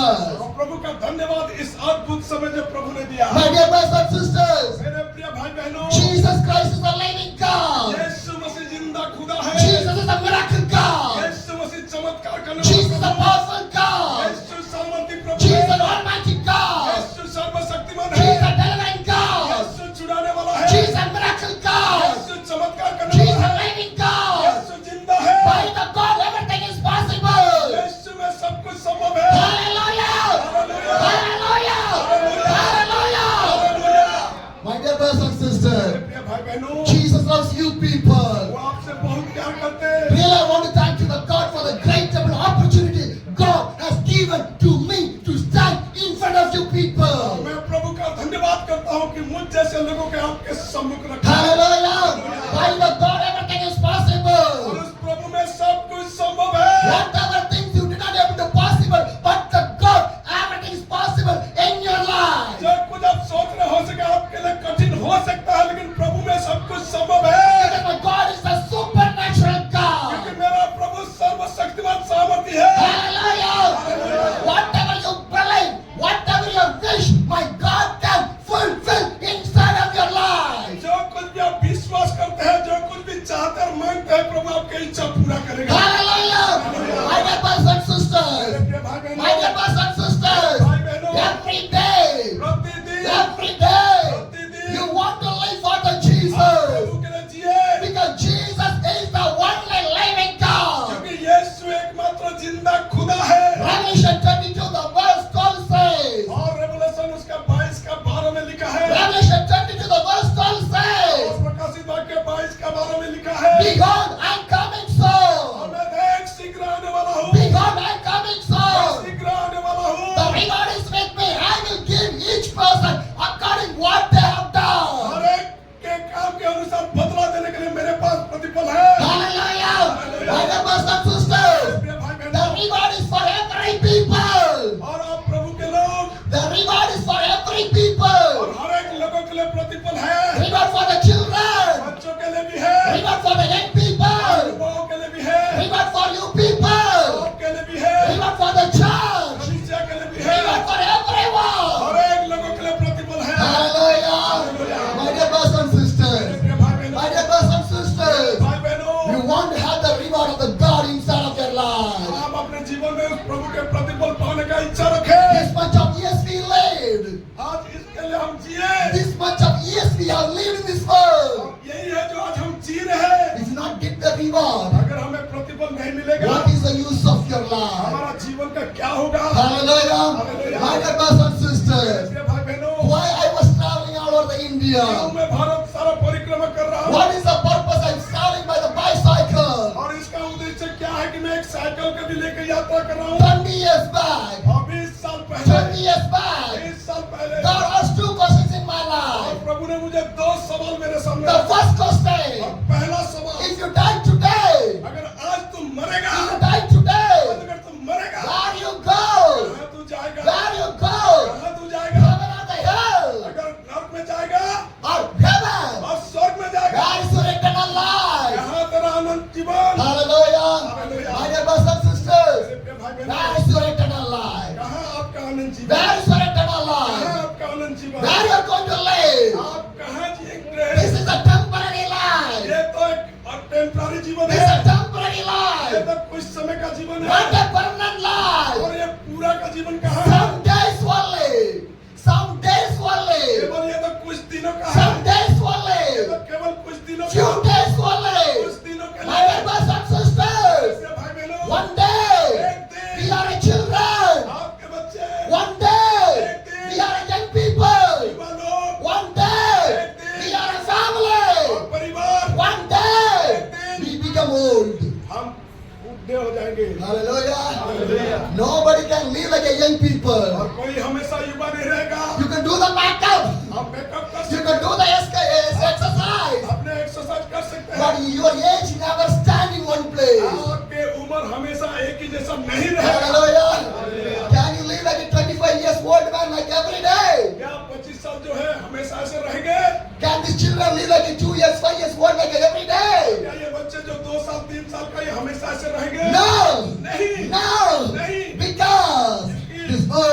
us. प्रभु का धन्यवाद इस अद्भुत समय जो प्रभु ने दिया। My dear brothers and sisters, मेरे प्रिय भाई बहनों, Jesus Christ is the living God. यीशु मसीह जिंदा खुदा है। Jesus is the miracle God. यीशु मसीह चमत्कार करने Jesus is वाला the powerful God. यीशु सामर्थी प्रभु Jesus is है। the almighty God. यीशु सर्वशक्तिमान Jesus है। is the delivering God. यीशु छुड़ाने वाला है। Jesus is the miracle God. यीशु चमत्कार करने Jesus is वाला the है। living God. यीशु जिंदा है। By the God, everything is possible. यीशु में सब कुछ संभव है। Hallelujah! Hallelujah. Hallelujah! Hallelujah. Hallelujah! My dear brothers and मेरे sisters, प्रिय भाई बहनों, Jesus loves you people. वो आपसे बहुत प्यार करते हैं। Really, I want to thank you, the God, for the great opportunity God has given to me to stand in front of you people. मैं प्रभु का धन्यवाद करता हूँ कि मुझ जैसे लोगों के आपके सम्मुख रखा है। Hallelujah! By the God, everything is और possible. उस प्रभु में सब कुछ संभव है। Whatever things you did not able to possible, but the God, everything is possible in your life. जो कुछ आप सोच रहे हो सके आपके लिए कठिन हो सकता है, लेकिन प्रभु में सब कुछ संभव है। Because my God is the supernatural God. क्योंकि मेरा प्रभु सर्वशक्तिमान सामर्थी है। Hallelujah! Whatever you believe, whatever you wish, my God can fulfill inside of your life. जो कुछ भी आप विश्वास करते हैं, जो कुछ भी चाहते और मांगते हैं, प्रभु आपकी इच्छा पूरा करेगा। Hallelujah! My dear brothers and sisters, मेरे प्रिय भाई my dear बहनों, brothers and sisters, भाई बहनों, every day, प्रतिदिन you want to live for the Jesus. प्रभु के लिए जिए, Because Jesus is the only living God. क्योंकि यीशु एकमात्र जिंदा खुदा है। Revelation 22, the verse 12 says, और रेवलेशन उसका 22 का 12 में लिखा है। Revelation 22, the verse 12 और says, प्रकाशित वाक्य 22 का 12 में लिखा है। Behold, I am coming और soon. मैं देख शीघ्र आने वाला हूँ। Behold, I am coming soon. शीघ्र आने वाला हूँ। The reward is with me. I will give each person according what they have done. हर एक के काम के अनुसार बदला देने के लिए मेरे पास प्रतिफल है। Hallelujah! My dear brothers and sisters, प्रिय भाई the बहनों, reward is for every people. और आप प्रभु के लोग The reward is for every और people. हर एक लोगों के लिए प्रतिफल है। Reward for the children. बच्चों के लिए भी है, Reward for the young people. युवाओं के लिए भी है, Reward for you people. आपके लिए भी है, Reward for the church. कलीसिया के लिए भी है। Reward for everyone. हर एक लोगों के लिए प्रतिफल है। Hallelujah! My dear brothers and sisters, प्रिय भाई बहनों, my dear brothers and sisters, भाई बहनों, you want to have the reward of the God inside of your life. आप अपने जीवन में उस प्रभु के प्रतिफल पाने का इच्छा रखें। This much of years we lived. आज इसके लिए हम जिए। This much of years we have lived in this world. यही है जो आज हम जी रहे हैं। If you not get the reward, अगर हमें प्रतिफल नहीं मिलेगा, what is the use of your life? हमारा जीवन का क्या होगा? Hallelujah! My dear brothers and sisters, प्रिय भाई बहनों, why I was traveling all over the India? क्यों मैं भारत सारा परिक्रमा कर रहा हूँ? What is the purpose? I'm traveling by the bicycle. और इसका उद्देश्य क्या है कि मैं एक साइकिल कभी लेकर यात्रा कर रहा हूँ। 20 years back, और 20 साल पहले 20 years back, 20 साल पहले God asked 2 questions in my और life. प्रभु ने मुझे 2 सवाल मेरे सामने The रखा। first और question, पहला सवाल, if you die today, अगर आज तुम मरेगा, if you die today, अगर तुम मरेगा, where you go? कहाँ तू जाएगा? Where you go? कहाँ तू जाएगा? Heaven or the hell? अगर नरक में जाएगा Or heaven? और स्वर्ग में जाएगा, Where is your eternal life? कहाँ तेरा अनंत जीवन? Hallelujah! My dear brothers and sisters, मेरे प्रिय भाई where बहनों, is your eternal life? कहाँ आपका अनंत जीवन? Where is your eternal कहाँ life? आपका अनंत जीवन? Where you are going to live? आप कहाँ जिएंगे? This is a temporary life. ये तो एक टेम्पररी जीवन This है। is a temporary ये life. तो कुछ समय का जीवन Not है। a permanent life. और ये पूरा का जीवन कहाँ है? Some days only. Some days only. केवल ये तो कुछ दिनों का है। Some days ये only. तो केवल कुछ दिनों Few का, days only. कुछ दिनों के My लिए। dear brothers and sisters, मेरे भाई बहनों, one day एक we दिन are a children. आपके बच्चे, One day we are a young people. युवा लोग, One day we are a family. और परिवार, One day we become old. हम बूढ़े हो जाएंगे। Hallelujah. Nobody can live like a young और people. कोई हमेशा युवा नहीं रहेगा। You can do the makeup. आप मेकअप कर You सकते can do the exercise. हैं, अपने एक्सरसाइज कर सकते हैं। But your age never stand in one place. आपके उम्र हमेशा एक ही जैसा नहीं रहेगा। Hallelujah. Can you live like a 25 years old man like every day? क्या 25 साल जो है हमेशा ऐसे रहेंगे? Can these children live like a 2 years, 5 years old like every day? क्या ये बच्चे जो 2 साल 3 साल का ये हमेशा ऐसे रहेंगे? No. नहीं, No. नहीं। Because this world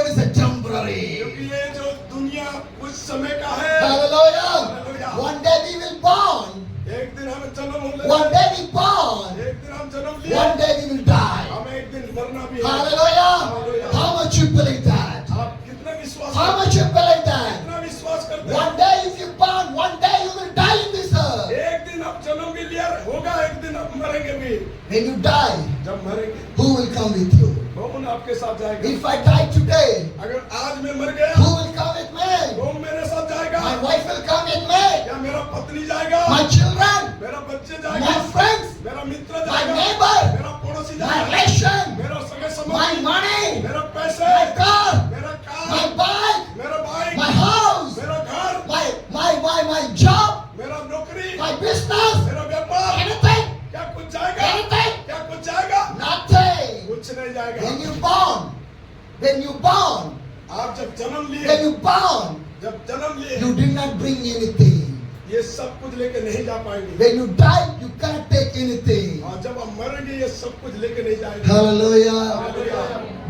मरना भी है। Hallelujah. How much you believe that? आप कितना विश्वास How करते much you believe that? कितना विश्वास करते हैं? One day if you born, one day you will die in this earth. एक दिन आप जन्म भी लिया होगा, एक दिन आप मरेंगे भी। When you die, जब मरेंगे who will come with you? कौन आपके साथ जाएगा? If I die today, अगर आज मैं मर गया, who will come with me? कौन मेरे साथ जाएगा? My wife will come with me. क्या मेरा पत्नी जाएगा? My children, मेरा बच्चे my जाएगा? friends, मेरा मित्र my जाएगा? neighbor, मेरा पड़ोसी my जाएगा? relation, मेरा सगे my संबंधी, money, मेरा पैसे, my car, मेरा कार, my bike, मेरा बाइक, my house, मेरा घर, my job, मेरा नौकरी, my business, मेरा व्यापार, anything, क्या कुछ जाएगा? anything, क्या कुछ जाएगा? nothing. कुछ नहीं जाएगा। When you born, आप जब जन्म लिए, when you born, जब जन्म लिए, you did not bring anything. ये सब कुछ लेके नहीं जा पाएंगे। When you die, you cannot take anything. और जब हम मरेंगे, ये सब कुछ लेके नहीं जाएंगे। Hallelujah. Hallelujah.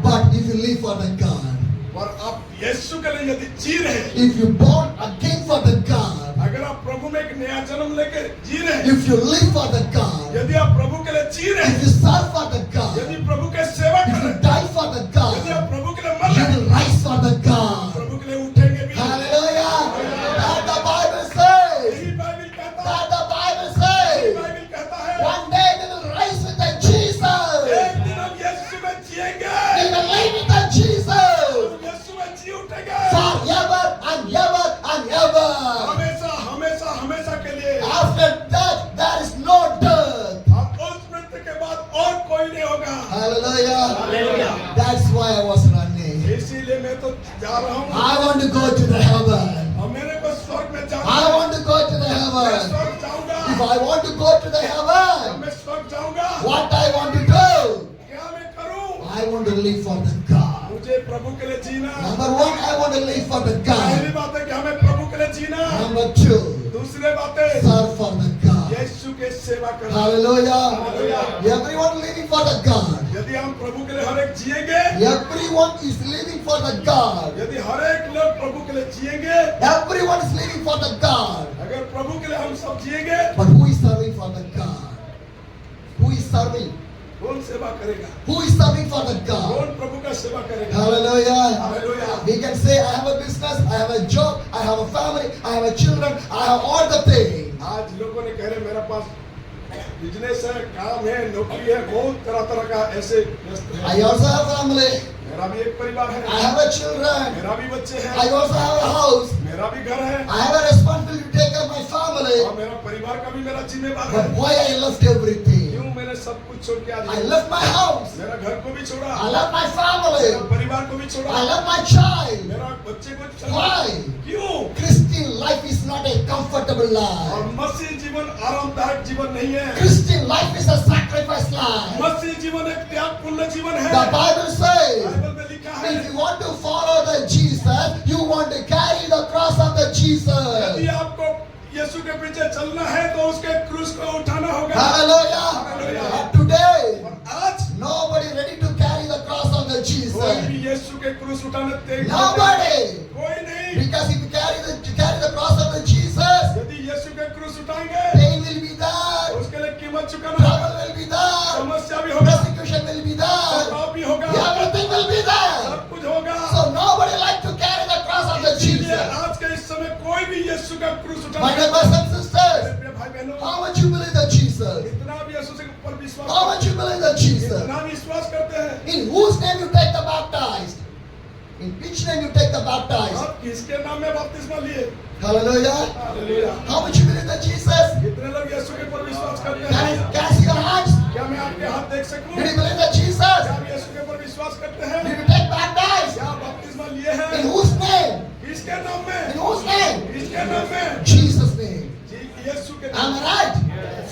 But if you live for the God, और आप यीशु के लिए यदि जी रहे हैं, if you born again for the God, अगर आप प्रभु में एक नया जन्म लेके जी रहे हैं, if you live for the God, यदि आप प्रभु के लिए जी रहे if हैं, you serve for the God, यदि प्रभु के सेवा कर if रहे you हैं, die for the यदि God, आप प्रभु के लिए मर you रहे हैं, will rise for the God. प्रभु के लिए उठेंगे भी। Hallelujah. That the Bible says. यही बाइबल कहता है, That the Bible यही says. बाइबल कहता है, One day we will rise with the Jesus. एक दिन हम यीशु में जिएंगे, We will live with the Jesus. हम यीशु में जी उठेंगे, Forever and ever and ever. हमेशा हमेशा हमेशा के लिए। After that, there is no death. और उस मृत्यु के बाद और कोई नहीं होगा। Hallelujah. Hallelujah. That's why I was running. इसीलिए मैं तो जा रहा हूँ, I want to go to the heaven. और मेरे को स्वर्ग में जाना I है। want to go to the मैं heaven. स्वर्ग जाऊंगा, If I want to go to the जब heaven, मैं स्वर्ग जाऊंगा, what I want to do? क्या मैं करूं? I want to live for the God. मुझे प्रभु के लिए जीना। Number one, I want to live for the पहली God. बात है कि हमें प्रभु के लिए जीना। Number two, दूसरी बात है serve for the God. यीशु के सेवा करना। Hallelujah. Hallelujah. Everyone living for the God. यदि हम प्रभु के लिए हर एक जिएंगे, Everyone is living for the God. यदि हर एक लोग प्रभु के लिए जिएंगे, Everyone is living for the God. अगर प्रभु के लिए हम सब जिएंगे, But who is serving for the God? Who is serving? कौन सेवा करेगा? Who is serving for the God? कौन प्रभु का सेवा करेगा? Hallelujah. Hallelujah. We can say, I have a business, I have a job, I have a family, I have a children, I have all the things. आज लोगों ने कह रहे मेरे पास बिजनेस है, काम है, नौकरी है, बहुत तरह तरह का ऐसे व्यस्त है। I also have family, मेरा भी एक परिवार है, I have a children, मेरा भी बच्चे हैं, I also have a house, मेरा भी घर है, I have a responsibility to take care of my family. और मेरा परिवार का भी मेरा जिम्मेदार है। But why I left everything? क्यों मैंने सब कुछ छोड़ के आ I दिया? left my house, मेरा घर को भी छोड़ा, I left my मेरा family, परिवार को भी छोड़ा, I left my child. मेरा बच्चे को छोड़ा। Why? क्यों? Christian life is not a comfortable और life. मसीह जीवन आरामदायक जीवन नहीं है। Christian life is a sacrifice life. मसीह जीवन एक त्यागपूर्ण जीवन है। The Bible says, बाइबल में लिखा है, if you want to follow the Jesus, you want to carry the cross of the Jesus. यदि आपको यीशु के पीछे चलना है तो उसके क्रूस को उठाना होगा। Hallelujah. Hallelujah. But today, और आज nobody ready to carry the cross of the कोई Jesus. भी यीशु के क्रूस उठाने तैयार नहीं। Nobody. कोई नहीं। Because if you carry the cross of the Jesus, यदि यीशु के क्रूस उठाएंगे, pain will be there, उसके लिए कीमत चुकाना होगा, trouble will be there, समस्या भी होगा, persecution will be there, दबाव भी होगा, everything will be there. सब कुछ होगा। So nobody like to carry the cross of the इसीलिए Jesus. आज के इस समय कोई भी यीशु का क्रूस My उठाना dear brothers and sisters, मेरे भाई बहनों, how much you believe that Jesus? इतना भी यीशु के ऊपर विश्वास How much you believe that Jesus? इतना विश्वास करते हैं। In whose name you take the baptized? In which name you take the baptized? आप किसके नाम में बपतिस्मा लिए? Hallelujah. Hallelujah. How much you believe that Jesus? कितने लोग यीशु के ऊपर विश्वास करते Can हैं? I see your hands? क्या मैं आपके हाथ देख सकूं? Did you believe that Jesus? क्या आप यीशु के ऊपर विश्वास करते हैं? Did you take baptized? क्या आप बपतिस्मा लिए हैं? In whose name? किसके नाम में? In whose name? किसके नाम में? Jesus' name. जी, यीशु के Am नाम I right?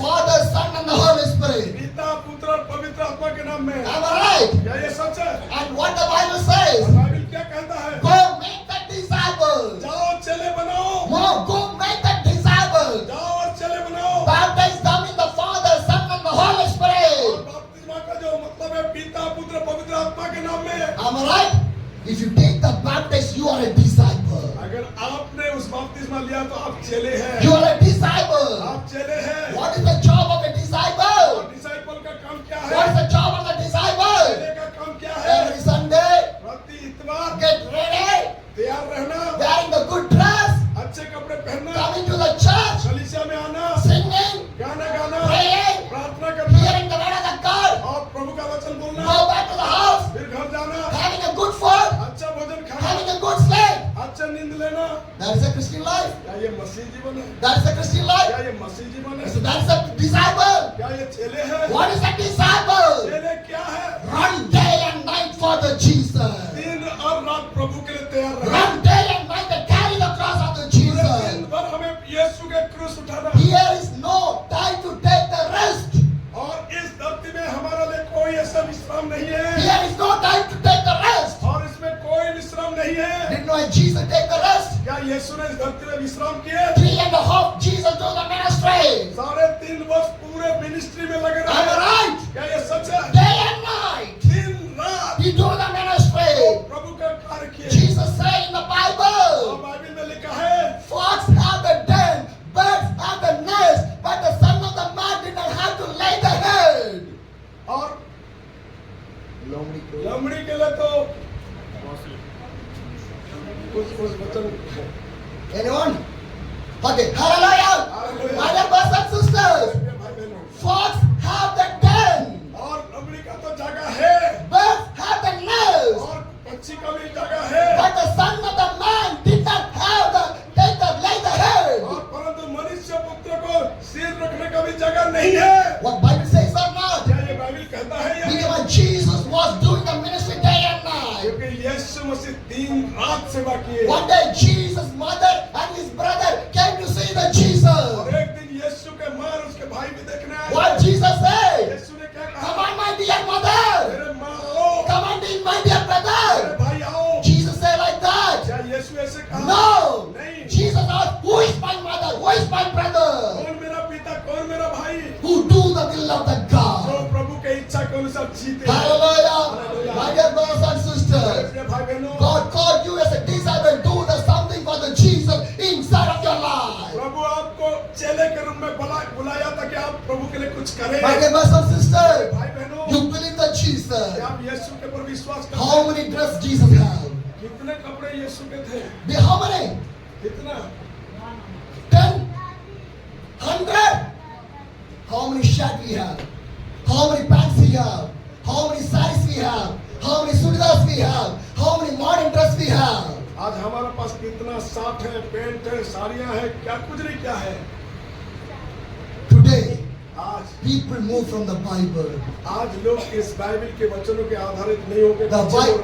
Father, Son, and the Holy Spirit. पिता, पुत्र और पवित्र आत्मा के नाम में। Am I right? क्या ये सच है? And what the Bible says? Bible क्या कहता है? Go make the disciples. जाओ चेले बनाओ, Go make the disciples. जाओ और चेले बनाओ। Baptize them in the Father, Son, and the Holy और Spirit. बपतिस्मा का जो मतलब है पिता, पुत्र, पवित्र आत्मा के नाम में। Am I right? If you take the baptist, you are a disciple. अगर आपने उस बपतिस्मा लिया तो आप चेले हैं। You are a disciple. आप चेले हैं। What is the job of a disciple? और डिसाइपल का काम क्या What is है? the job of a disciple? चेले का वचन बोलना, go back to the house, फिर घर जाना, having a good food, अच्छा भोजन खाना, having a good sleep. अच्छा नींद लेना। That is a Christian life. क्या ये मसीह जीवन है? That is a Christian life. क्या ये मसीह जीवन है? So that is a disciple. क्या ये चेले हैं? What is a disciple? चेले क्या है? Run day and night for the Jesus. दिन और रात प्रभु के लिए तैयार रहे। Run day and night and carry the cross of the पूरे Jesus. दिन भर हमें यीशु के क्रूस उठाना। Here is no time to take the rest. और इस धरती में हमारे लिए कोई ऐसा विश्राम नहीं है। Here is no time to take the rest. और इसमें कोई विश्राम नहीं है। Did not Jesus take the rest? क्या यीशु ने इस धरती में विश्राम किए? 3.5 Jesus do the ministry. 3.5 वर्ष पूरे मिनिस्ट्री में लगे Am I रहे। right? क्या ये सच है? Day and night. दिन रात He do the ministry. प्रभु का कार्य किए। Jesus say in the और Bible, बाइबल में लिखा है, fox have the den, birds have the nest, but the Son of the Man did not have to lay the head. और लमड़ी के लिए तो कुछ वचन Anyone? Okay, hallelujah. Hallelujah. My dear brothers and sisters, भाई बहनों, fox have the den, और लमड़ी का तो जगह है birds have the nest, और पक्षी का भी जगह है, but the Son of the Man did not have the lay the head. और परंतु मनुष्य पुत्र को सिर रखने का भी जगह नहीं है। What Bible says or not? क्या ये बाइबल कहता है या नहीं? Because Jesus was doing the ministry day and night. क्योंकि यीशु मसीह दिन रात सेवा किए। One day Jesus' mother and his brother came to see the Jesus. और एक दिन यीशु के मां और उसके भाई भी देखने आए। What Jesus said? यीशु ने क्या Come कहा? on, my dear mother. मेरे मां आओ, Come on, my dear मेरे brother. भाई आओ। Jesus said like that. क्या यीशु ऐसे कहा? No. नहीं। Jesus asked, who is my mother? Who is my brother? कौन मेरा पिता, कौन मेरा भाई? Who do the will of the जो God. प्रभु के इच्छा के अनुसार जीते हैं। Hallelujah. My dear brothers and sisters, इसलिए भाई बहनों, God called you as a disciple. Do the something for the Jesus inside of your life. प्रभु आपको चेले के रूप में बुलाया ताकि आप प्रभु के लिए कुछ करें। My dear brothers and sisters, भाई बहनों, you believe that Jesus. क्या आप यीशु के पर विश्वास करते How हैं? many dresses Jesus have? कितने कपड़े यीशु के थे? How many? कितना? 10? 100? How many shirts we have? How many pants we have? How many saris we have? How many sudhas we have? How many modern dress we have? आज हमारे पास कितना साथ है, पेंट है, साड़ियां हैं, क्या कुछ नहीं क्या है। Today, आज people move from the Bible. आज लोग इस बाइबल के वचनों के आधारित नहीं होकर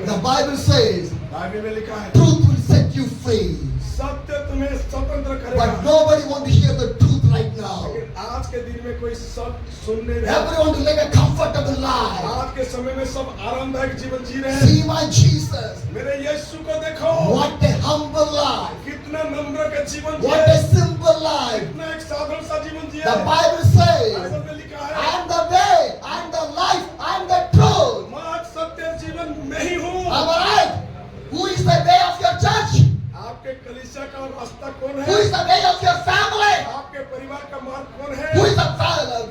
The Bible says, बाइबल में लिखा है, truth will set you free. सत्य तुम्हें स्वतंत्र But करेगा। nobody want to hear the truth right now. लेकिन आज के दिन में कोई सत्य सुनने नहीं। Everyone to live a comfortable life. आज के समय में सब आरामदायक जीवन जी रहे हैं। See my Jesus. मेरे यीशु को देखो, What a humble life. कितना नम्र का जीवन What जिए, a simple life. कितना एक साधारण सा जीवन जिए। The Bible says, बाइबल में लिखा I है, am the way, I am the life, I am the truth. मैं सत्य जीवन में ही हूँ। Am I right? Who is the way of your church? आपके कलीसिया का रास्ता कौन Who है? is the way of your family? आपके परिवार का मार्ग कौन है? Who is the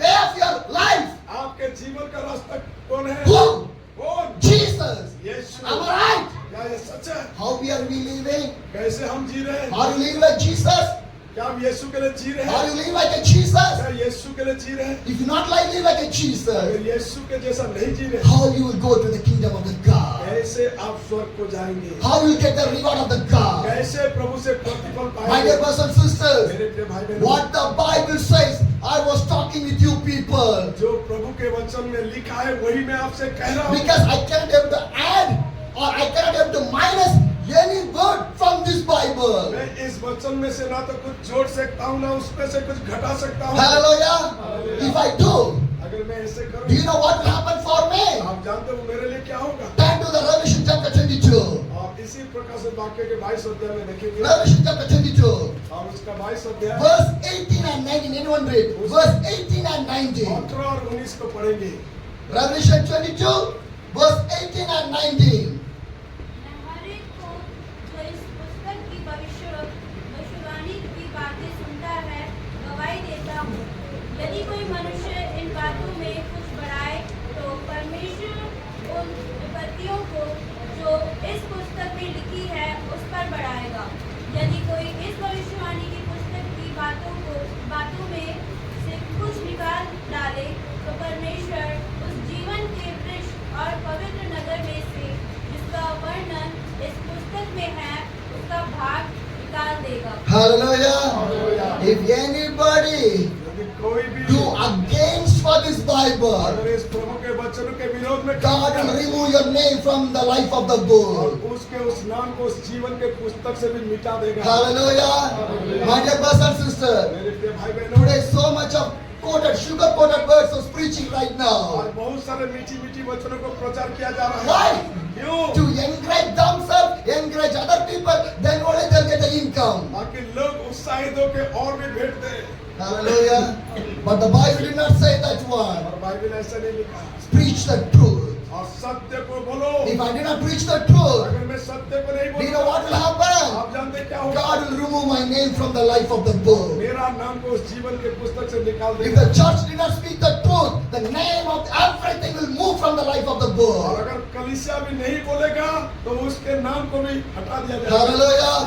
way of your life? आपके जीवन का रास्ता कौन है? Who? कौन? Jesus. Yeshu. Am I right? क्या ये सच है? How are we living? कैसे हम जी रहे हैं? Are you living like Jesus? क्या हम यीशु के लिए जी रहे Are हैं? you living like a Jesus? क्या यीशु के लिए जी रहे हैं? If you're not like living like a Jesus, अगर यीशु के जैसा नहीं जी रहे, how you will go to the kingdom of the God? कैसे आप स्वर्ग को जाएंगे? How you will get the reward of the God? कैसे प्रभु से प्रतिफल My पाएंगे? dear brothers and sisters, मेरे प्रिय भाई बहनों, what the Bible says, I was talking with you people. जो प्रभु के वचन में लिखा है वही मैं आपसे कह रहा हूँ। Because I cannot able to add or I cannot able to minus any word from this Bible. मैं इस वचन में से ना तो कुछ जोड़ सकता हूँ ना उसमें से कुछ घटा सकता हूँ। Hallelujah. If I do, अगर मैं ऐसे do करूँ, you know what will happen for me? आप जानते हो मेरे लिए क्या होगा? Turn to the Revelation chapter 22. और इसी प्रकार से वाक्य के 22 अध्याय में देखेंगे Revelation chapter 22. और उसका 22 अध्याय Verse 18 and 19. Anyone read? Verse 18 and 19. 18 और 19 को पढ़ेंगे। Revelation 22, verse 18 and 19. मैं हर एक को जो इस पुस्तक की भविष्यवाणी की बातें सुनता है गवाही देता हूँ। यदि कोई मनुष्य इन बातों में कुछ बढ़ाए तो परमेश्वर उन विपत्तियों को जो इस पुस्तक में लिखी है उस पर बढ़ाएगा। यदि कोई इस भविष्यवाणी की पुस्तक की बातों में से कुछ निकाल डाले तो परमेश्वर उस जीवन के वृक्ष Hallelujah. If anybody यदि कोई भी do against for this Bible, अगर इस प्रभु के वचनों के विरोध में God will remove your name from the life of the और book. उसके उस नाम को उस जीवन के पुस्तक से भी मिटा देगा। Hallelujah. My dear brothers and sisters, मेरे प्रिय भाई बहनों, today so much of quoted, sugar quoted words was preaching right आज now. बहुत सारे मीठी मीठी वचनों को प्रचार किया जा रहा है। Why? क्यों? To encourage themselves, encourage other people, then only they'll get the income. ताकि लोग उत्साहित होकर और भी भेंट दें। Hallelujah. But the Bible did not say that one. और बाइबल ऐसा नहीं लिखा। Preach the truth. और सत्य को बोलो। If I did not preach the truth, अगर मैं सत्य को नहीं do you know बोलूंगा, what will happen? आप जानते क्या होगा? God will remove my name from the life of the book. मेरा नाम को उस जीवन के पुस्तक से निकाल If देगा। the church did not speak the truth, the name of everything will move from the life of the और book. अगर कलीसिया भी नहीं बोलेगा तो उसके नाम को भी हटा दिया जाएगा। Hallelujah.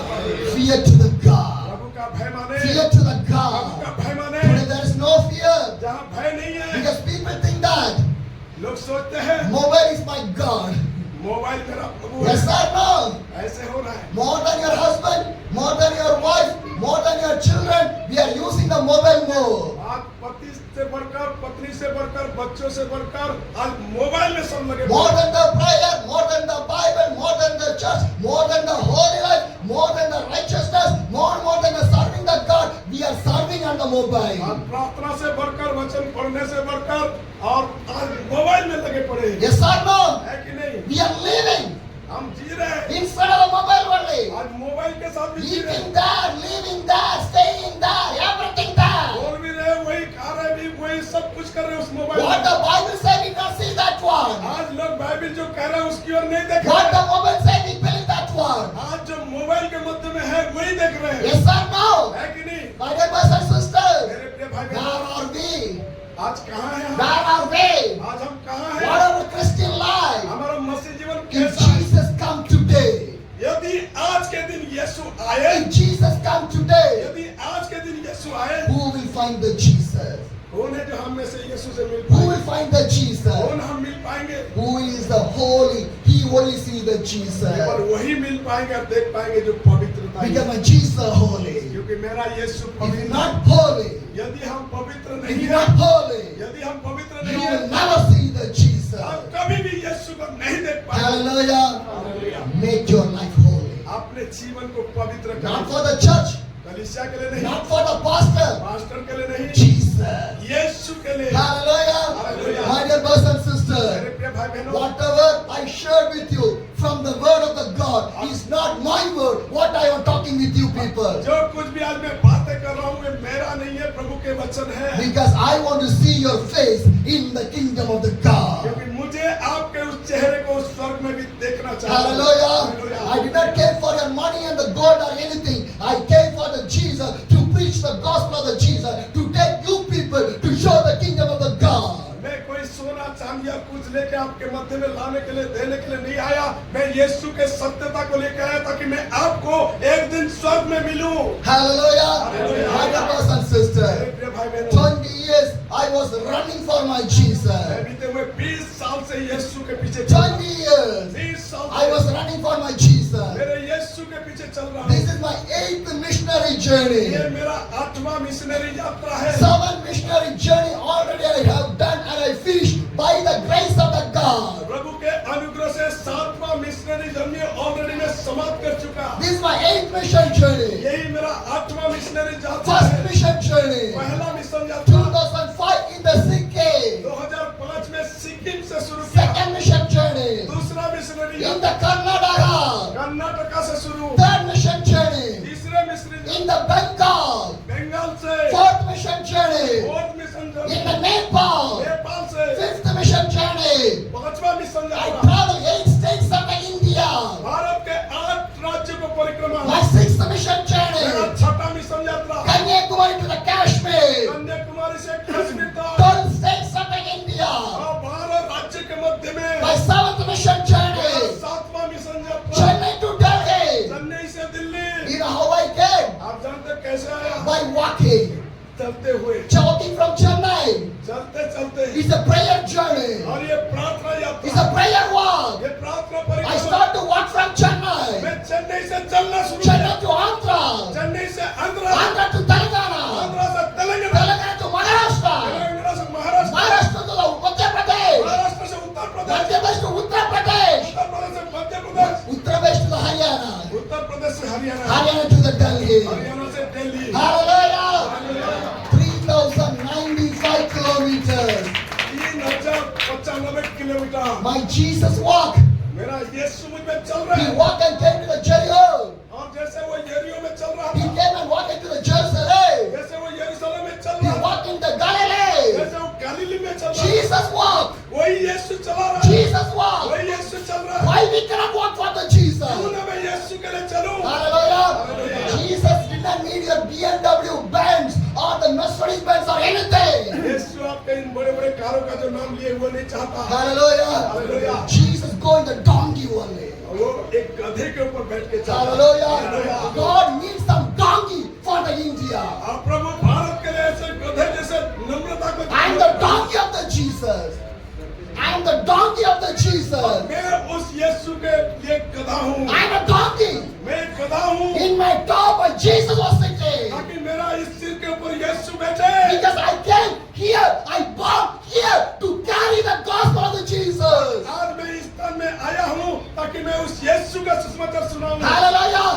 Fear to the God. प्रभु का भय माने। Fear to the Prabhu God. का भय माने। Today there is no fear. जहाँ भय नहीं है, Because people think that लोग सोचते हैं mobile is my God. Mobile मेरा प्रभु है। Yes or no? ऐसे हो रहा है। More than your husband, more than your wife, more than your children, we are using the mobile more. आज पति से बढ़कर, पत्नी से बढ़कर, बच्चों से बढ़कर आज मोबाइल में सब लगे। More than the prayer, more than the Bible, more than the church, more than the holy life, more than the righteousness, more than the serving the God, we are serving on the आज mobile. प्रार्थना से बढ़कर, वचन पढ़ने से बढ़कर और आज मोबाइल में लगे पड़े हैं। Yes or no? है कि नहीं? We are living हम जी रहे हैं। instead of the mobile only. आज मोबाइल के साथ भी जी रहे हैं। Eating there, living there, staying there, everything there. बोल भी रहे, वही खा रहे भी, वही सब कुछ कर रहे हैं उस मोबाइल What में। the Bible said, we not see that one. आज लोग बाइबल जो कह रहे हैं उसकी ओर नहीं देख What रहे the हैं। mobile said, we believe that one. आज जो मोबाइल के मध्य में है वही देख रहे हैं। Yes or no? है कि नहीं? My dear brothers and sisters, मेरे प्रिय भाई where बहनों, are we? आज कहाँ हैं हम? Where are we? आज हम कहाँ What हैं? are our Christian life? हमारा मसीह जीवन If कैसा है? Jesus come today, यदि आज के दिन यीशु आए, if Jesus come today, यदि आज के दिन यीशु आए, who will find the Jesus? कौन है जो हम में से यीशु से मिल Who पाएंगे? will find the Jesus? कौन हम मिल पाएंगे? Who is the holy? He only see the Jesus. केवल वही मिल पाएंगे और देख पाएंगे जो पवित्रता है। Because my Jesus are holy. क्योंकि मेरा यीशु If पवित्र you're है। not holy, यदि हम पवित्र if नहीं you're हैं, not holy, यदि हम पवित्र you नहीं will हैं, never see the Jesus. हम कभी भी यीशु को नहीं देख पाएंगे। Hallelujah. Hallelujah. Make your life holy. अपने जीवन को पवित्र Not करें। for the church, कलीसिया के लिए नहीं, not for the pastor. Pastor के लिए नहीं, Jesus. यीशु के लिए। Hallelujah. Hallelujah. My dear brothers and मेरे sisters, प्रिय भाई बहनों, whatever I shared with you from the word of the God is not my word. What I am talking with you people. जो कुछ भी आज मैं बातें कर रहा हूँ वे मेरा नहीं है, प्रभु के वचन है। Because I want to see your face in the kingdom of the God. क्योंकि मुझे आपके उस चेहरे को उस स्वर्ग में भी देखना चाहता हूँ। Hallelujah. I did not care for your money and the gold or anything. I came for the Jesus to preach the gospel of the Jesus, to take you people to show the kingdom of the God. मैं कोई सोना चांदी या कुछ लेके आपके मध्य में लाने के लिए देने के लिए नहीं आया। मैं यीशु के सत्यता को लेकर आया ताकि मैं आपको एक दिन स्वर्ग में मिलूं। Hallelujah. Hallelujah. My dear brothers and मेरे sisters, प्रिय भाई बहनों, 20 years I was running for my Jesus. मैं बीते हुए 20 साल से यीशु के पीछे 20 years 20 साल I was से running for my Jesus. मेरे यीशु के पीछे चल रहा This हूँ। is my 8th missionary journey. ये मेरा 8वां मिशनरी यात्रा है। 7 missionary journey already I have done and I finished by the grace of the God. प्रभु के अनुग्रह से 7वां मिशनरी जर्नी ऑलरेडी मैं समाप्त कर चुका। This is my 8th mission journey. यही मेरा 8वां मिशनरी यात्रा First है। mission journey. पहला मिशन यात्रा 2005 in the Sikkim. 2005 में सिक्किम से शुरू किया। Second mission journey दूसरा मिशनरी in यात्रा the Karnataka. कर्नाटका से शुरू। Third mission journey तीसरे missionary in the Bengal. Bengal से। Fourth mission journey fourth mission in journey the Nepal. Nepal से। Fifth mission journey. पांचवा मिशन I यात्रा traveled 8 states of India. Bharat के 8 राज्यों को परिक्रमा। My 6th mission मेरा journey. 6वां मिशन यात्रा Kanyakumari to the Kashmir. Kanyakumari से कश्मीर तक 12 states of India. और 12 राज्य के मध्य में। My 7th mission मेरा journey. 7वां मिशन यात्रा Chennai to Delhi. चेन्नई से Delhi. You know how I came? आप जानते कैसे आया? By walking. चलते हुए, Walking from Chennai. चलते चलते। It's a prayer journey. और ये प्रार्थना It's यात्रा, a prayer walk. ये प्रार्थना I परिक्रमा। start to walk from Chennai. मैं चेन्नई से चलना शुरू Chennai किया। to Andhra. चेन्नई से उत्तर प्रदेश से Haryana, Haryana to the Delhi. Haryana से Delhi, Hallelujah. 3095 kilometers. 3095 kilometre. My Jesus walked. मेरा यीशु मुझ में चल रहा He है, walked and came to the Jericho. और जैसे वो यरीहो में चल रहा He था, came and walked into the Jerusalem. जैसे वो यरूशलेम में चल He रहा था, walked in the Galilee. जैसे वो गलीली में चल रहा था, Jesus walked. वही यीशु चला रहा है, Jesus walked. वही यीशु चल रहा है। Why we cannot walk for the Jesus? क्यों ना मैं यीशु के लिए चलूं? Hallelujah. Jesus did not need your BMW Benz or the Mercedes Benz or anything. यीशु आपके इन बड़े-बड़े कारों का जो नाम लिए वो नहीं चाहता। Hallelujah. Hallelujah. Jesus go in the donkey only. वो एक गधे के ऊपर बैठ के चला। Hallelujah. God needs some donkey for the India. आप प्रभु भारत के लिए ऐसे गधे जैसे नम्रता को I am the donkey of the Jesus. I am the donkey of the Jesus. मैं उस यीशु के लिए गधा हूँ। I am a donkey. मैं एक गधा हूँ, In my top, Jesus was sitting. ताकि मेरा इस सिर के ऊपर यीशु बैठे। Because I came here, I born here to carry the gospel of the Jesus. आज मैं इस स्थान में आया हूँ ताकि मैं उस यीशु का सुसमाचार सुनाऊं। Hallelujah.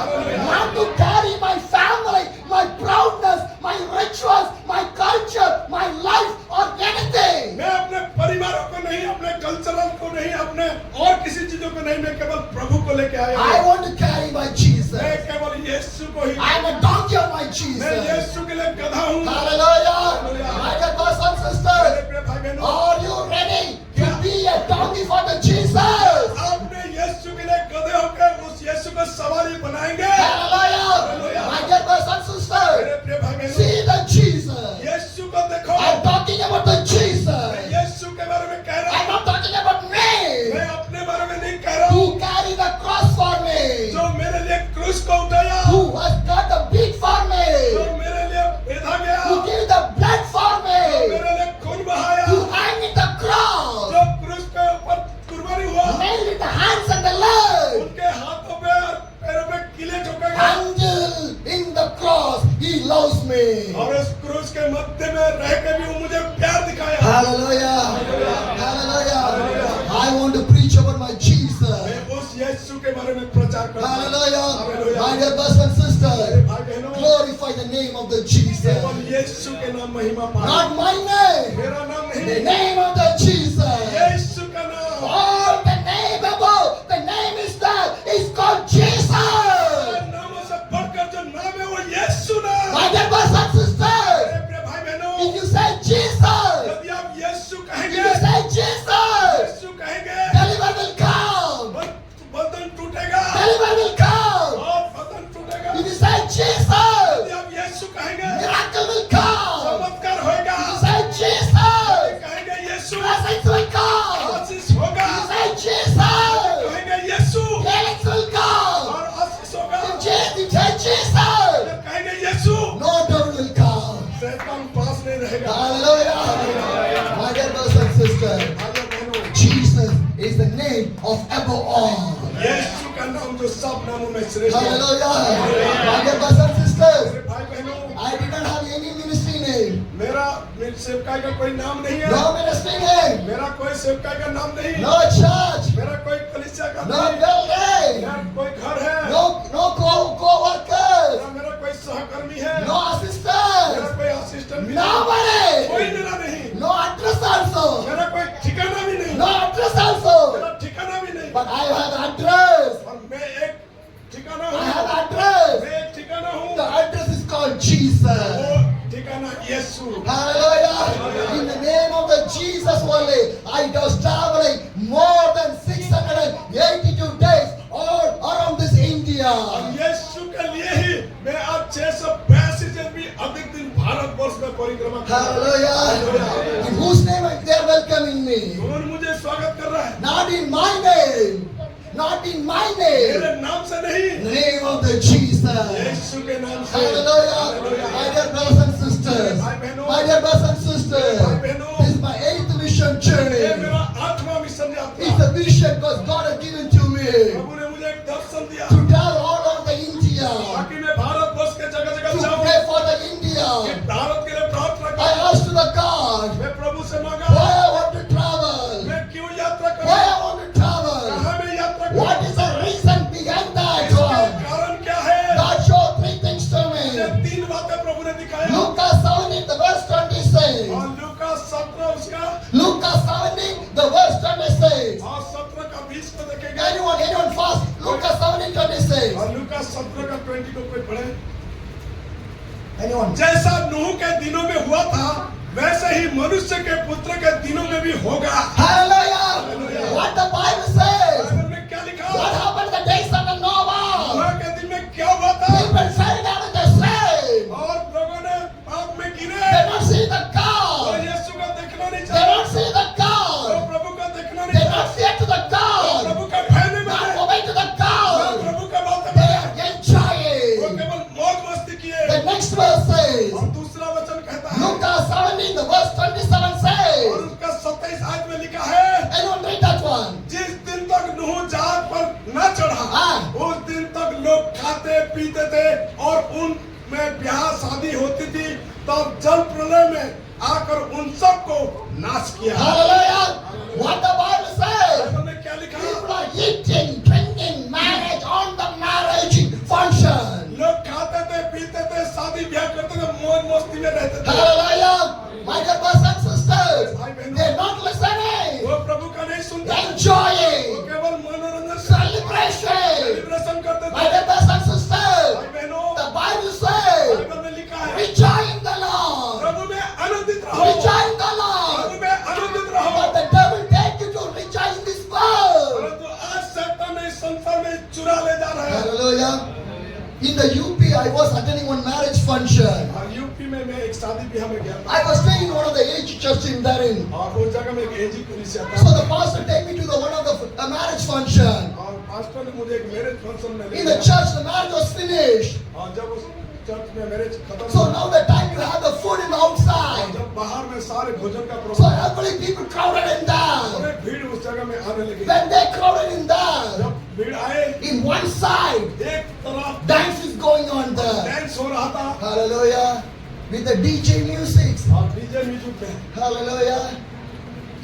Not to carry my family, my proudness, my rituals, my culture, my life or anything. मैं अपने परिवारों को नहीं, अपने कल्चरल को नहीं, अपने और किसी चीजों को नहीं, मैं केवल प्रभु को लेके आया I हूँ। want to carry my Jesus. मैं केवल यीशु को ही, I am a donkey of my मैं Jesus. यीशु के लिए गधा हूँ। Hallelujah. My dear brothers and मेरे sisters, प्रिय भाई बहनों, are you ready to be a donkey for the Jesus? आपने यीशु के लिए गधे होकर उस यीशु को सवारी बनाएंगे। Hallelujah. My dear brothers and मेरे sisters, प्रिय भाई बहनों, see the Jesus. यीशु को देखो। I'm talking about the मैं Jesus. यीशु के बारे में कह रहा I'm हूँ, not talking about me. मैं अपने बारे में नहीं कह रहा हूँ। Who carry the cross for me? जो मेरे लिए क्रूस को उठाया, Who has got the beat for जो me? मेरे लिए बेधा गया, Who gave the blood for me? मेरे लिए खून बहाया, Who hung in the cross? जो क्रूस के ऊपर कुर्बानी हुआ, Nailed with the hands and the legs. उनके हाथों पे और पैरों पे किले ठोके गए, Until in the cross, he loves me. और उस क्रूस के मध्य में रह के भी वो मुझे प्यार दिखाया। Hallelujah. Hallelujah. I want to preach about my Jesus. मैं उस यीशु के बारे में प्रचार करता हूँ। Hallelujah. My dear brothers and sisters, भाई बहनों, glorify the name of the Jesus. केवल यीशु के नाम महिमा पाए। Not my name. मेरा नाम The नहीं, name of the Jesus. यीशु का नाम। All the name above, the name is that is called Jesus. नामों से बढ़कर जो नाम है वो यीशु नाम। My dear brothers and sisters, मेरे प्रिय भाई बहनों, if you say Jesus, यदि आप यीशु if कहेंगे, you say Jesus, यीशु कहेंगे, deliver will come. बंधन टूटेगा Deliver will come. और बंधन टूटेगा। If you say यदि Jesus, आप यीशु कहेंगे, miracle will come. चमत्कार होगा। If you say Jesus, कहेंगे यीशु, blessings will come. आशीष होगा। If you say Jesus, कहेंगे यीशु, healings will come. और आशीष होगा। If you say Jesus, कहेंगे यीशु, no devil will come. शैतान पास नहीं रहेगा। Hallelujah. My dear brothers and sisters, भाइयों बहनों, Jesus is the name of above all. यीशु का नाम जो सब नामों में श्रेष्ठ है। Hallelujah. My dear brothers and sisters, मेरे भाई बहनों, I did not have any ministry name. मेरा सेवकाई का कोई नाम नहीं है। No ministry name. मेरा कोई सेवकाई का नाम नहीं। No church. मेरा कोई कलीसिया का No नाम नहीं। building. मेरा कोई घर है। No co-workers. मेरा कोई सहकर्मी है। No मेरा assistant. कोई असिस्टेंट भी नहीं। Nobody. कोई मेरा नहीं। No address also. मेरा कोई ठिकाना भी नहीं। No address also. मेरा ठिकाना भी नहीं। But I have address. और मैं एक ठिकाना I have हूँ। address. मैं एक ठिकाना हूँ। The address is called Jesus. वो ठिकाना यीशु। Hallelujah. In the name of the Jesus only, I was traveling more than 682 days all around this India. और यीशु के लिए ही मैं आज 682 से भी अधिक दिन भारतवर्ष में परिक्रमा कर रहा हूँ। Hallelujah. In whose name they are welcoming me? कौन मुझे स्वागत कर रहा है? Not in my name. Not in my name. मेरे नाम से नहीं, In the name of the Jesus. यीशु के नाम से। Hallelujah. My dear brothers and sisters. My dear brothers and sisters. This is my 8th mission ये journey. मेरा 8वां mission यात्रा। It's a vision because God has given to me प्रभु ने मुझे एक दर्शन दिया to travel all over the India, ताकि मैं भारतवर्ष के जगह जगह to जाऊं, pray for the India. कि भारत के लिए प्रार्थना I करूं। asked to the God, मैं प्रभु से मांगा, why I want to travel? मैं क्यों यात्रा Why करूं? I want to travel? कहाँ मैं यात्रा करूं? What is the reason behind that इसके one? कारण says. और लूका 17 का 20 को कोई पढ़े। Anyone? जैसा नूह के दिनों में हुआ था वैसे ही मनुष्य के पुत्र के दिनों में भी होगा। Hallelujah. What the Bible says. Bible में क्या लिखा? What happened in the days of Noah? नूह के दिन में क्या हुआ था? People fell down in the sin. और लोगों ने पाप में गिरे। They don't see the और God. यीशु को देखना नहीं They चाहिए। don't see the और God. प्रभु को देखना नहीं They चाहिए। don't fear to the और God. प्रभु का भय नहीं Not माने। obey to the और God. प्रभु का बात They माने। are enjoying. वो केवल मौज मस्ती किए। The next verse says, और दूसरा वचन कहता है Luke 17, the verse 27 और says, उसका 27 आयत में लिखा है anyone read that one? जिस दिन तक नूह जहाज पर न चढ़ा हाँ। उस दिन तक लोग खाते पीते थे और उनमें ब्याह शादी होती थी। तब जल प्रलय में आकर उन सबको नाश किया। Hallelujah. What the Bible says? Bible में क्या लिखा? People are eating, drinking, marriage on the marriage function. लोग खाते थे पीते थे शादी ब्याह करते थे मौज मस्ती में रहते थे। Hallelujah. My dear brothers and sisters, they're not listening. वो प्रभु का नहीं सुनते। They're वो enjoying केवल मनोरंजन celebration. सेलिब्रेशन करते My थे। dear brothers and sisters, भाई बहनों the Bible says, बाइबल में लिखा है rejoice in the Lord. प्रभु में आनंदित रहो। Rejoice in the Prabhu Lord. में आनंदित रहो। But the devil take you to rejoice in this world. परंतु आज शैतान ने इस संसार में चुरा ले जा रहा है। Hallelujah. In the UP, I was attending one marriage function. और यूपी में मैं एक शादी ब्याह में गया था I was staying in one of the age church in Darin. और उस जगह में एक एजी कलीसिया So था the pastor take me to the one of the a marriage function. और पास्टर ने मुझे एक मैरिज फंक्शन में ले In the गया। church, the marriage was finished. और जब उस चर्च में मैरिज खत्म So हुआ, now the time to have the food in the outside. जब बाहर में सारे भोजन का So program everybody people crowded in there. बड़े भीड़ उस जगह में आने लगी। When they crowded in there, जब भीड़ आए in one side, एक तरफ dance is going on there. Dance हो रहा था Hallelujah. With the DJ music. और डीजे म्यूजिक पे Hallelujah.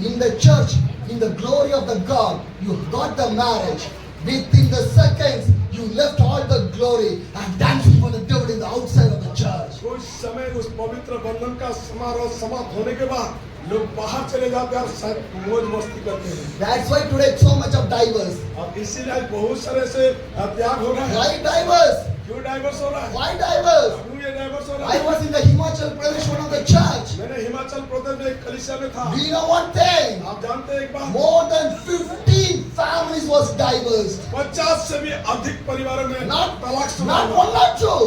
In the church, in the glory of the God, you got the marriage. Within the seconds, you left all the glory and dancing for the devil in the outside of the church. उस समय उस पवित्र बंधन का समारोह समाप्त होने के बाद लोग बाहर चले जाते हैं और सब मौज मस्ती करते हैं। That's why today so much of divorce. और इसीलिए आज बहुत सारे से त्याग हो रहा है। Why divorce? क्यों डाइवर्स हो रहा है? Why divorce? क्यों ये डाइवर्स हो रहा I है? was in the Himachal Pradesh, one of the church. मैंने हिमाचल प्रदेश में एक कलीसिया में था। Do you know one thing? आप जानते हैं एक बात, More than 15 families was divorced. 50 से भी अधिक परिवारों में Not, तलाक शुरू not हुआ। one or two.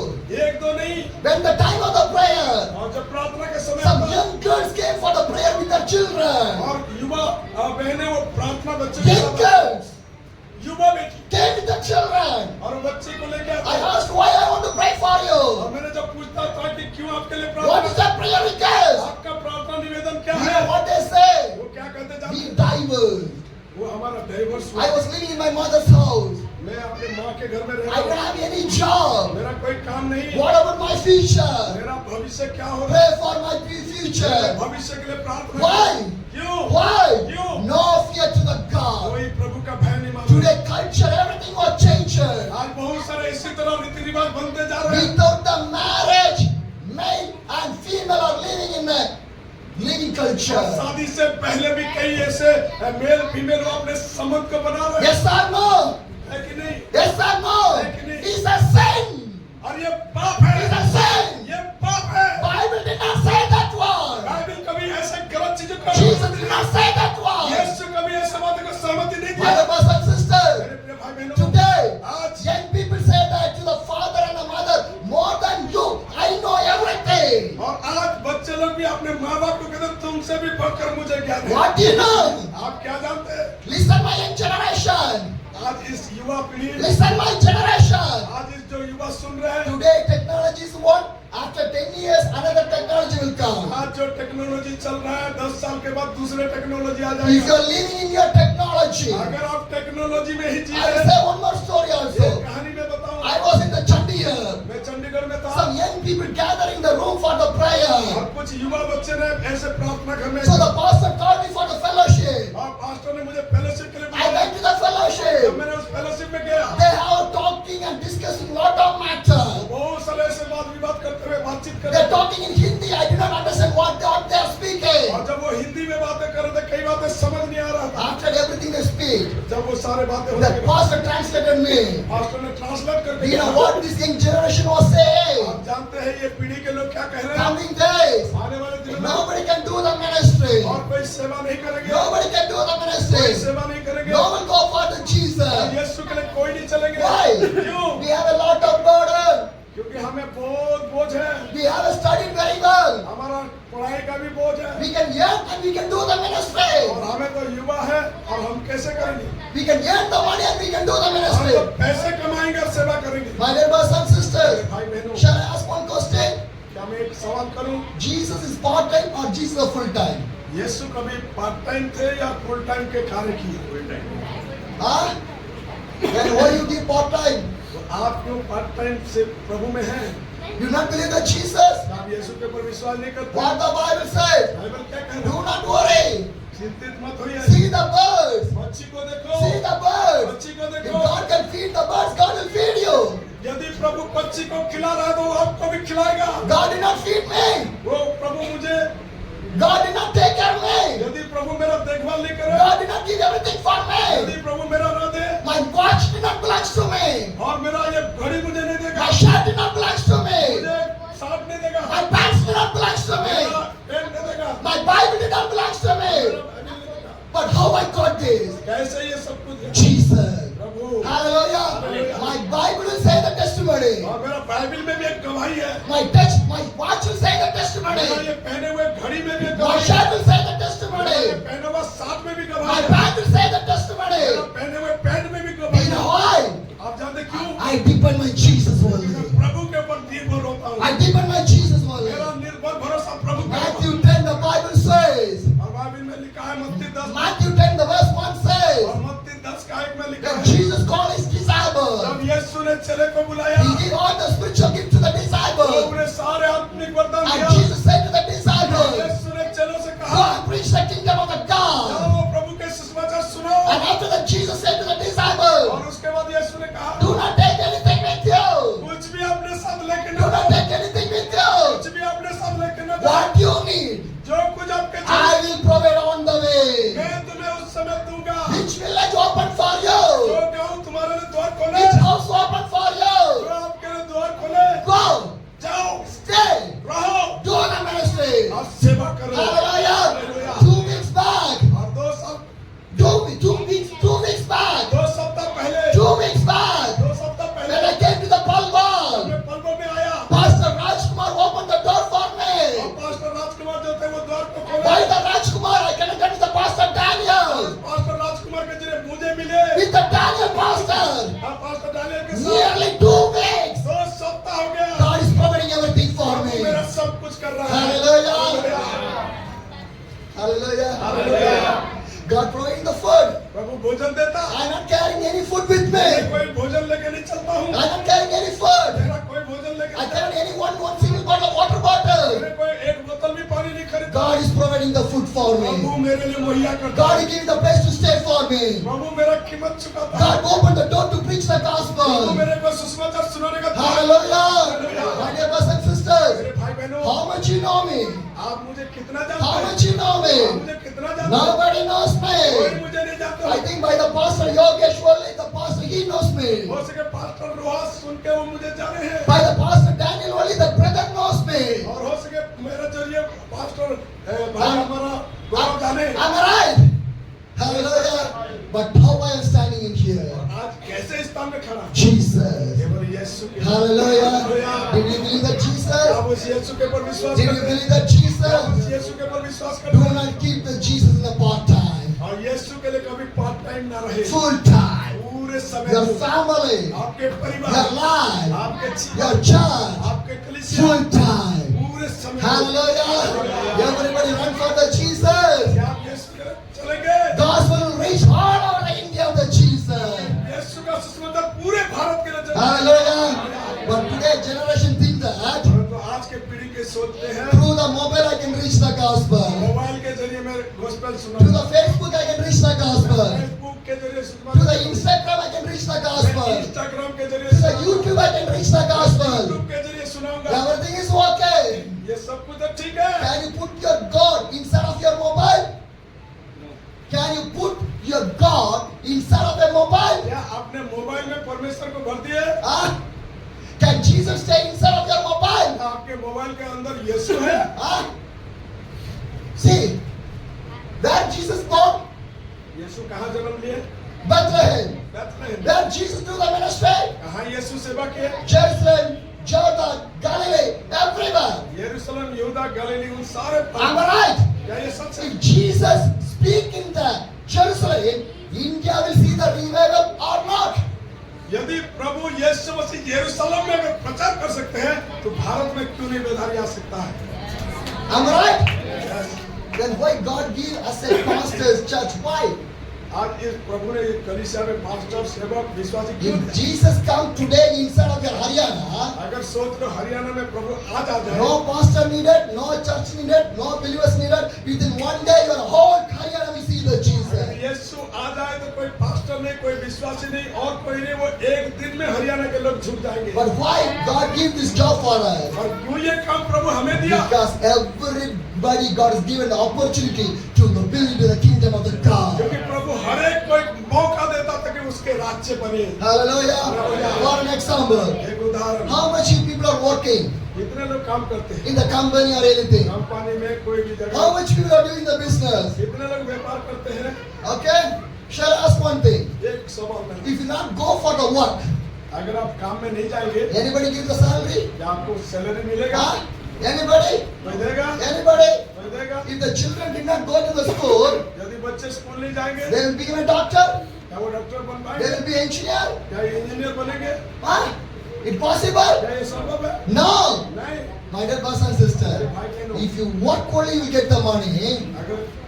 एक दो नहीं। When the time of the prayer, और जब प्रार्थना के समय some आता, young girls came for the prayer with their children. और युवा बहनें वो प्रार्थना बच्चे के Young साथ- girls युवा बेटी came with the children. और बच्चे को लेके I आते हैं। asked why I want to pray for और you. मैंने जब पूछता था कि क्यों आपके लिए What is प्रार्थना, the prayer request? आपका प्रार्थना निवेदन क्या You है? know what they say? वो क्या कहते जाते Be हैं? divorced. वो हमारा डाइवर्स हुआ। I was living in my mother's house. मैं अपने माँ के घर में रह I रहा don't हूँ। have any job. मेरा कोई काम नहीं। What about my future? मेरा भविष्य क्या हो रहा Pray है? for my मेरे future. भविष्य के लिए प्रार्थना Why? करो। क्यों? Why? क्यों? No fear to the God. कोई प्रभु का भय नहीं मानता। Today culture, everything was changed. आज बहुत सारे इसी तरह रीति रिवाज बनते जा रहे हैं। Without the marriage, male and female are living in a living culture. और शादी से पहले भी कई ऐसे मेल फीमेल वो अपने संबंध को बना रहे हैं। Yes or no? है कि नहीं? Yes or no? It's a sin. और ये पाप है। It's a sin. ये पाप है। Bible did not say that one. Bible कभी ऐसे गलत चीजों को Jesus did not say that one. यीशु कभी ऐसे बातों को सहमति नहीं My दिया। brothers and sisters, मेरे प्रिय भाई बहनों, today आज young people say that to the father and the mother, more than you, I know everything. और आज बच्चे लोग भी अपने माँ बाप को कहते हैं तुमसे भी बढ़कर मुझे ज्ञान है। What do you know? आप क्या जानते हैं? Listen, my young generation. आज इस युवा पीढ़ी, Listen, my generation. आज इस जो युवा सुन रहे हैं, Today technology is what? After 10 years, another technology will come. आज जो टेक्नोलॉजी चल रहा है 10 साल के बाद दूसरे टेक्नोलॉजी आ If जाएगा। you're living in your technology, अगर आप टेक्नोलॉजी में ही जी I रहे will हैं, say one more story एक also. कहानी में बताऊं। I was in the Chandigarh. मैं चंडीगढ़ में था Some young people gathering in the room for the prayer. और कुछ युवा बच्चे ने ऐसे प्रार्थना घर में, So the pastor called me for the fellowship. और पास्टर ने मुझे फेलोशिप के लिए I बुलाया। went to the जब fellowship. मैंने उस फेलोशिप में गया, They have talking and discussing lot of matter. बहुत सारे ऐसे वाद विवाद करते हुए बातचीत कर रहे They're थे। talking in Hindi. I do not understand what they are speaking. और जब वो हिंदी में बातें कर रहे थे, कई बातें समझ नहीं आ रहा था। After everything they speak it. जब वो सारे बातें होने The के बाद pastor translated me. पास्टर ने ट्रांसलेट करके You know कहा, what this young generation was saying? आप जानते हैं ये पीढ़ी के लोग क्या कह रहे हैं? Coming days, आने वाले दिनों में nobody can do the ministry. और कोई सेवा नहीं करेंगे, Nobody can do the कोई ministry. सेवा नहीं करेंगे, No one go for the Jesus. यीशु के लिए कोई नहीं चलेंगे। Why? क्यों? We have a lot of burden. क्योंकि हमें बहुत बोझ है, We have studied very well. हमारा पढ़ाई का भी बोझ है, We can earn and we can do the ministry. और हमें तो युवा है और हम कैसे करेंगे? We can earn the money and we can do the हम ministry. तो पैसे कमाएंगे और सेवा करेंगे। My dear brothers and sisters, भाई बहनों, shall I ask one question? क्या मैं एक सवाल करूं? Jesus is part-time or Jesus is full-time? यीशु कभी पार्ट टाइम थे या फुल टाइम के कार्य किए? Huh? Then why you give part-time? तो आप क्यों पार्ट टाइम से प्रभु में हैं? Do not believe that Jesus? आप यीशु के ऊपर विश्वास नहीं करते? What the Bible says? Bible क्या कह Do रहा है? not worry. चिंतित मत होइए। See the birds. मच्छी को देखो, See the birds. मच्छी को If देखो। God can feed the birds, God will feed you. यदि प्रभु मच्छी को खिला रहा है तो वो आपको भी खिलाएगा। God did not feed me. वो प्रभु मुझे, God did not take care of me. यदि प्रभु मेरा देखभाल नहीं करे, God did not give everything for यदि me. प्रभु मेरा न दे My watch did not belong to me. और मेरा ये घड़ी मुझे नहीं देगा, My shirt did not belong to me. मुझे साथ नहीं देगा, My pants did not belong to me. मेरा पेन नहीं देगा, My Bible did not belong to me. मेरा बाइबल नहीं देगा। But how I got this? कैसे ये सब कुछ है? Jesus. Prabhu, Hallelujah. Hallelujah. My Bible will say the testimony. और मेरा बाइबल में भी एक गवाही है, My watch will say the मेरा testimony. ये पहने हुए घड़ी में भी एक My गवाही है, shirt will say the मेरा ये testimony. पहने हुआ साथ में भी My गवाही है, pants will say the मेरा testimony. पहने हुए पैंट में भी You गवाही know है। why? आप जानते क्यों? I depend my Jesus मैं only. प्रभु के ऊपर निर्भर होता हूँ, I depend my Jesus only. मेरा निर्भर भरोसा प्रभु पे है। Matthew 10, the Bible says. और बाइबल में लिखा है, मत्ती 10 Matthew 10, the verse 1 says. और मत्ती 10 का 1 में लिखा That है, Jesus called his disciples. जब यीशु ने चेले को बुलाया, He gave all the spiritual gifts to the तो disciples. उन्हें सारे आत्मिक वरदान And दिया। Jesus said to the disciples, यीशु ने चेलों से go कहा, and preach the kingdom of the God. जाओ प्रभु के सुसमाचार सुनाओ। And after that, Jesus said to the disciples, और उसके बाद यीशु ने कहा, do not take anything with you. कुछ भी अपने साथ लेके न Do not जाओ, take anything with you. कुछ भी अपने साथ लेके न जाओ, What you need, जो कुछ आपके I चाहिए will provide on the way. मैं तुम्हें उस समय दूंगा। Which village open for जो you? गाँव तुम्हारे लिए द्वार खोले, Which house open for जो you? आपके लिए द्वार खोले, Go, जाओ, stay, रहो do the ministry. और सेवा करो। Hallelujah. Hallelujah। 2 weeks back, और 2 weeks back, 2 सप्ताह पहले, 2 weeks back, 2 सप्ताह when पहले I came to the Palwal, मैं पलवल में आया, Pastor Rajkumar opened the door for और me. पास्टर राजकुमार जो थे वो द्वार को खोले। By the Rajkumar, I connected with the Pastor Daniel. Pastor Rajkumar के जरिए मुझे मिले, With the Daniel pastor. हाँ, पास्टर डानियल के साथ Nearly 2 weeks. 2 सप्ताह हो गया। God is providing everything for Prabhu me. मेरा सब कुछ कर रहा है। Hallelujah. Hallelujah. Hallelujah. God providing the food. प्रभु भोजन देता। I'm not carrying any food with मैं me. कोई भोजन लेके नहीं चलता हूँ, I'm not carrying any food. मेरा कोई भोजन लेके I नहीं carry any one single bottle of water bottle. मैंने कोई एक बोतल भी पानी नहीं खरीदा। God is providing the food for Prabhu me. मेरे लिए मुहैया करता God है। is giving the place to stay for me. प्रभु मेरा कीमत चुकाता है। God opened the door to preach the Prabhu gospel. मेरे को सुसमाचार सुनाने का द्वार- Hallelujah. My dear brothers and sisters, मेरे भाई बहनों, how much you know me? आप मुझे कितना How जानते हैं? much you know आप me? मुझे कितना जानते हैं? Nobody knows कोई me. मुझे नहीं जानता। I think by the pastor Yogesh only, the pastor he knows me. हो सके पास्टर रोहास सुन के वो मुझे जाने हैं, By the pastor Daniel only, the brother knows me. और हो सके मेरे जरिए पास्टर भाई हमारा गौरव जाने। Am I right? Hallelujah. But how I am standing in here? आज कैसे इस स्थान में खड़ा? Jesus. केवल यीशु के- Hallelujah. Did you believe that Jesus? आप उस यीशु के ऊपर विश्वास Did you करते हैं? believe that आप उस Jesus? यीशु के ऊपर विश्वास Do करते हैं? not keep the Jesus in the part time. और यीशु के लिए कभी पार्ट टाइम ना रहे। Full time. पूरे समय Your को, family, आपके your परिवार, life, आपके जीवन, your church. आपके कलीसिया, Full time. पूरे समय को- Hallelujah. Everybody run for the Jesus. क्या आप यीशु के लिए चलेंगे? Gospel will reach all over the India of the Jesus. यीशु का सुसमाचार पूरे भारत के लिए चलेगा। Hallelujah. But today generation thinks that परंतु आज के पीढ़ी के सोचते हैं through the mobile I can reach the gospel. Mobile के जरिए मैं गोस्पेल Through सुना, the Facebook I can reach the gospel. Facebook के जरिए Through the सुना, Instagram I can reach the gospel. Instagram के जरिए Through the सुना, YouTube I can reach the gospel. YouTube के जरिए सुनाऊंगा। Everything is okay. ये सब कुछ तो ठीक है। Can you put your God inside of your mobile? Can you put your God inside of a mobile? क्या आपने मोबाइल में परमेश्वर को भर दिए? Huh? Can Jesus stay inside of your mobile? आपके मोबाइल के अंदर यीशु है? Huh? See, where Jesus born? यीशु कहाँ जन्म लिए? Bethlehem. Bethlehem. Where Jesus do the ministry? कहाँ यीशु सेवा किए? Jerusalem, Jordan, Galilee, everywhere. यरूशलेम, यहूदा, गलीली, उन सारे Am I right? क्या ये सच है? If Jesus speak in the Jerusalem, India will see the revival or not? यदि प्रभु यीशु मसीह यरूशलेम में अगर प्रचार कर सकते हैं तो भारत में क्यों नहीं बेदारी आ सकता है? Am I right? Yes. Then why God give us a pastor's church? Why? आज इस प्रभु ने कलीसिया में पास्टर, सेवक, विश्वासी क्यों If दिए? Jesus come today inside of your Haryana, अगर सोच लो हरियाणा में प्रभु आज आ जाए, no pastor needed, no church needed, no believers needed. Within one day, your whole Haryana will see the अगर Jesus. यीशु आ जाए तो कोई पास्टर नहीं, कोई विश्वासी नहीं और कोई नहीं, वो एक दिन में हरियाणा के लोग झुक जाएंगे। But why God give this job for us? और क्यों ये काम प्रभु हमें दिया? Because everybody God has given the opportunity to build the kingdom of the God. क्योंकि प्रभु हर एक को एक मौका देता ताकि उसके राज्य बने। Hallelujah. For an example, एक उदाहरण, how much you people are working कितने लोग काम करते हैं in the company or anything? Company में, कोई भी How जगह, much people are doing the business? कितने लोग व्यापार करते हैं? Okay? Shall I ask one thing? एक सवाल है, If you not go for the work, अगर आप काम में नहीं जाएंगे anybody give the salary? क्या आपको सैलरी मिलेगा? Huh? Anybody? कोई देगा? Anybody? कोई देगा? If the children did not go to the school, यदि बच्चे स्कूल नहीं जाएंगे they will become a doctor, क्या वो डॉक्टर बन they पाएंगे? will be engineer. क्या ये इंजीनियर बनेंगे? Huh? It possible? क्या ये संभव है? No. नहीं। My dear brothers and sisters, if you work only, you will get the money.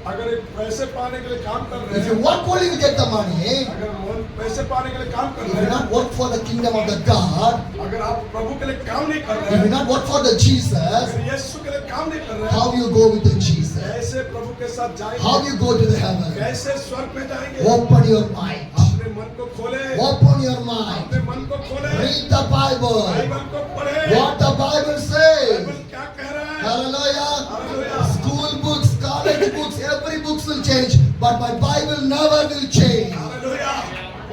अगर एक पैसे पाने के लिए काम कर रहे If you हैं, work only, you will get the money. अगर पैसे पाने के लिए काम कर If रहे you हैं, not work for the kingdom of the God, अगर आप प्रभु के लिए काम नहीं कर if रहे you हैं, not work for the Jesus, अगर यीशु के लिए काम नहीं कर रहे हैं, how you go with the Jesus? कैसे प्रभु के साथ How जाएंगे? you go to the heaven? कैसे स्वर्ग में जाएंगे? Open your mind. अपने मन को खोले, Open your mind. अपने मन को खोले, Read the Bible. बाइबल को पढ़े, What the Bible says. Bible क्या कह रहा है? Hallelujah. Hallelujah. School books, college books, every books will change, but my Bible never will change. Hallelujah.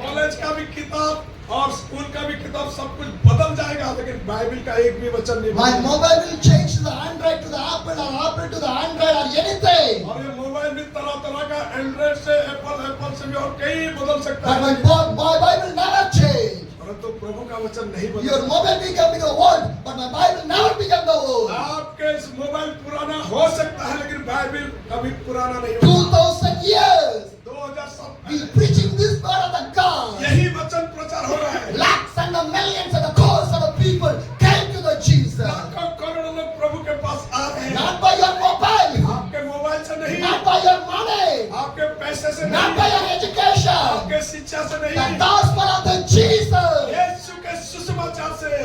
College का भी किताब और स्कूल का भी किताब सब कुछ बदल जाएगा, लेकिन बाइबल का एक भी वचन नहीं My बदलेगा। mobile will change to the Android to the Apple or Apple to the Android or anything. और ये मोबाइल भी तरह तरह का एंड्रॉइड से एप्पल, एप्पल से भी और कई बदल सकता But है, my Bible never change. परंतु प्रभु का वचन नहीं Your बदलता। mobile become the old, but my Bible never become the old. आपके इस मोबाइल पुराना हो सकता है, लेकिन बाइबल कभी पुराना नहीं होगा। 2000 years 2007 we में preaching this word of the God. यही वचन प्रचार हो रहा है। Lakhs and the millions and the crores of the people came to the Jesus. लाखों करोड़ों लोग प्रभु के पास आ रहे हैं, Not by your mobile, आपके मोबाइल से नहीं, not by your money, आपके पैसे से not by नहीं, your education. आपके शिक्षा से The नहीं, gospel of the Jesus. यीशु के सुसमाचार से।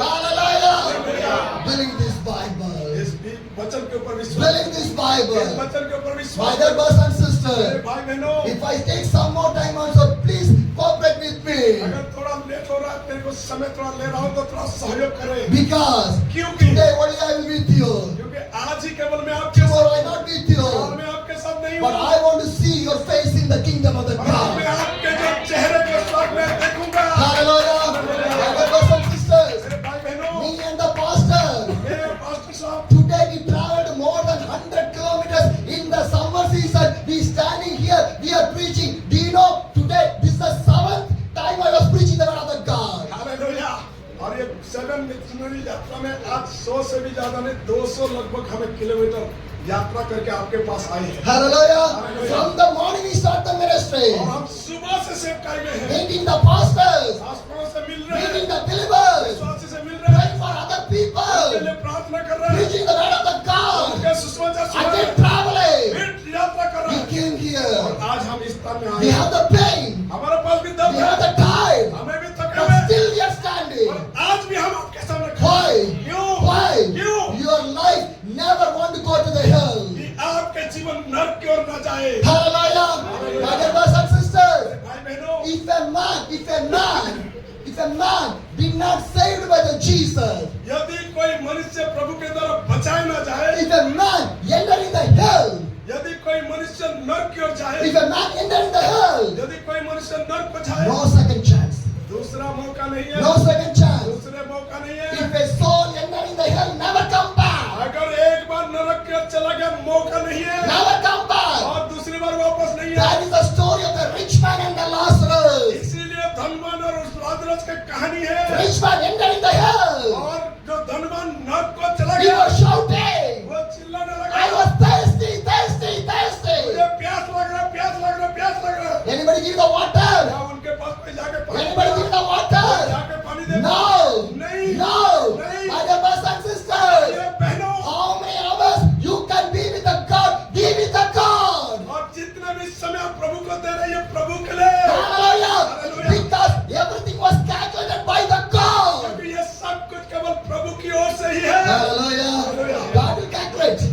Hallelujah. Believe this Bible. इस वचन के ऊपर विश्वास, Believe this इस Bible. वचन के ऊपर My विश्वास। dear brothers and मेरे sisters, भाई बहनों, if I take some more time also, please cooperate with me. अगर थोड़ा लेट हो रहा है, तेरे को समय थोड़ा ले रहा हूँ तो थोड़ा सहयोग करें, Because क्योंकि today only I will be with you. क्योंकि आज ही केवल मैं आपके Tomorrow I साथ, not with you. कल मैं आपके साथ नहीं But हूँ, I want to see your face in the kingdom of the और मैं God. आपके जो चेहरे को स्वर्ग में देखूंगा। Hallelujah. My dear brothers and sisters, मेरे भाई बहनों, me and the pastor, मेरे पास्टर साहब, today we traveled more than 100 kilometers in the summer season. We standing here, we are preaching. Do you know today this is the 7th time I was preaching the word of the God. Hallelujah. और ये 7 missionary यात्रा में आज 100 से भी ज्यादा नहीं, 200 लगभग हमें किलोमीटर यात्रा करके आपके पास आए हैं। Hallelujah. Hallelujah. From the morning we start the ministry, और हम सुबह से सेवकाई में हैं, meeting the pastors, पास्टरों से मिल रहे हैं, meeting the believers, विश्वासी से मिल रहे हैं, praying for other उनके people, लिए प्रार्थना कर रहे हैं, preaching the word of the God. उनके सुसमाचार सुना I रहे keep हैं, traveling. फिर यात्रा कर रहे We हैं। came here. और आज हम इस स्थान में We आए have हैं, the pain. हमारे पास भी दर्द We have है, the time. हमें भी थके But हुए हैं, still we are standing. और आज भी हम आपके सामने खड़े हैं। Why? क्यों? Why? क्यों? Your life never want to go to the hell. कि आपके जीवन नरक की ओर न जाए। Hallelujah. My dear brothers and sisters, भाई बहनों, if a man did not saved by the Jesus, यदि कोई मनुष्य प्रभु के द्वारा बचाए ना जाए, if a man enter in the hell, यदि कोई मनुष्य नरक की ओर जाए, If a man enter in the hell, यदि कोई मनुष्य नरक को जाए, no second chance. दूसरा मौका नहीं है, No second chance. दूसरे मौका नहीं है। If a soul enter in the hell, never come back. अगर एक बार नरक की ओर चला गया, मौका नहीं है Never come back. और दूसरी बार वापस नहीं है। That is the story of the rich man and the Lazarus. इसीलिए धनवान और उस लाजरस की कहानी है। Rich man enter in the hell. और जो धनवान नरक को चला He गया, was shouting, वो चिल्लाने I लगा, was thirsty, thirsty, thirsty. मुझे प्यास लग रहा, प्यास लग रहा, प्यास लग रहा। Anybody give the water? क्या उनके पास कोई जाके पानी Anybody give the water? जाके पानी दे? No. नहीं, No. नहीं। My dear brothers and sisters, ये बहनों, how many hours you can be with the God? Be with the God. और जितने भी समय आप प्रभु को दे रहे हैं, प्रभु के लिए। Hallelujah. Hallelujah. Because everything was calculated by the God. क्योंकि ये सब कुछ केवल प्रभु की ओर से ही है। Hallelujah. Hallelujah. God will calculate.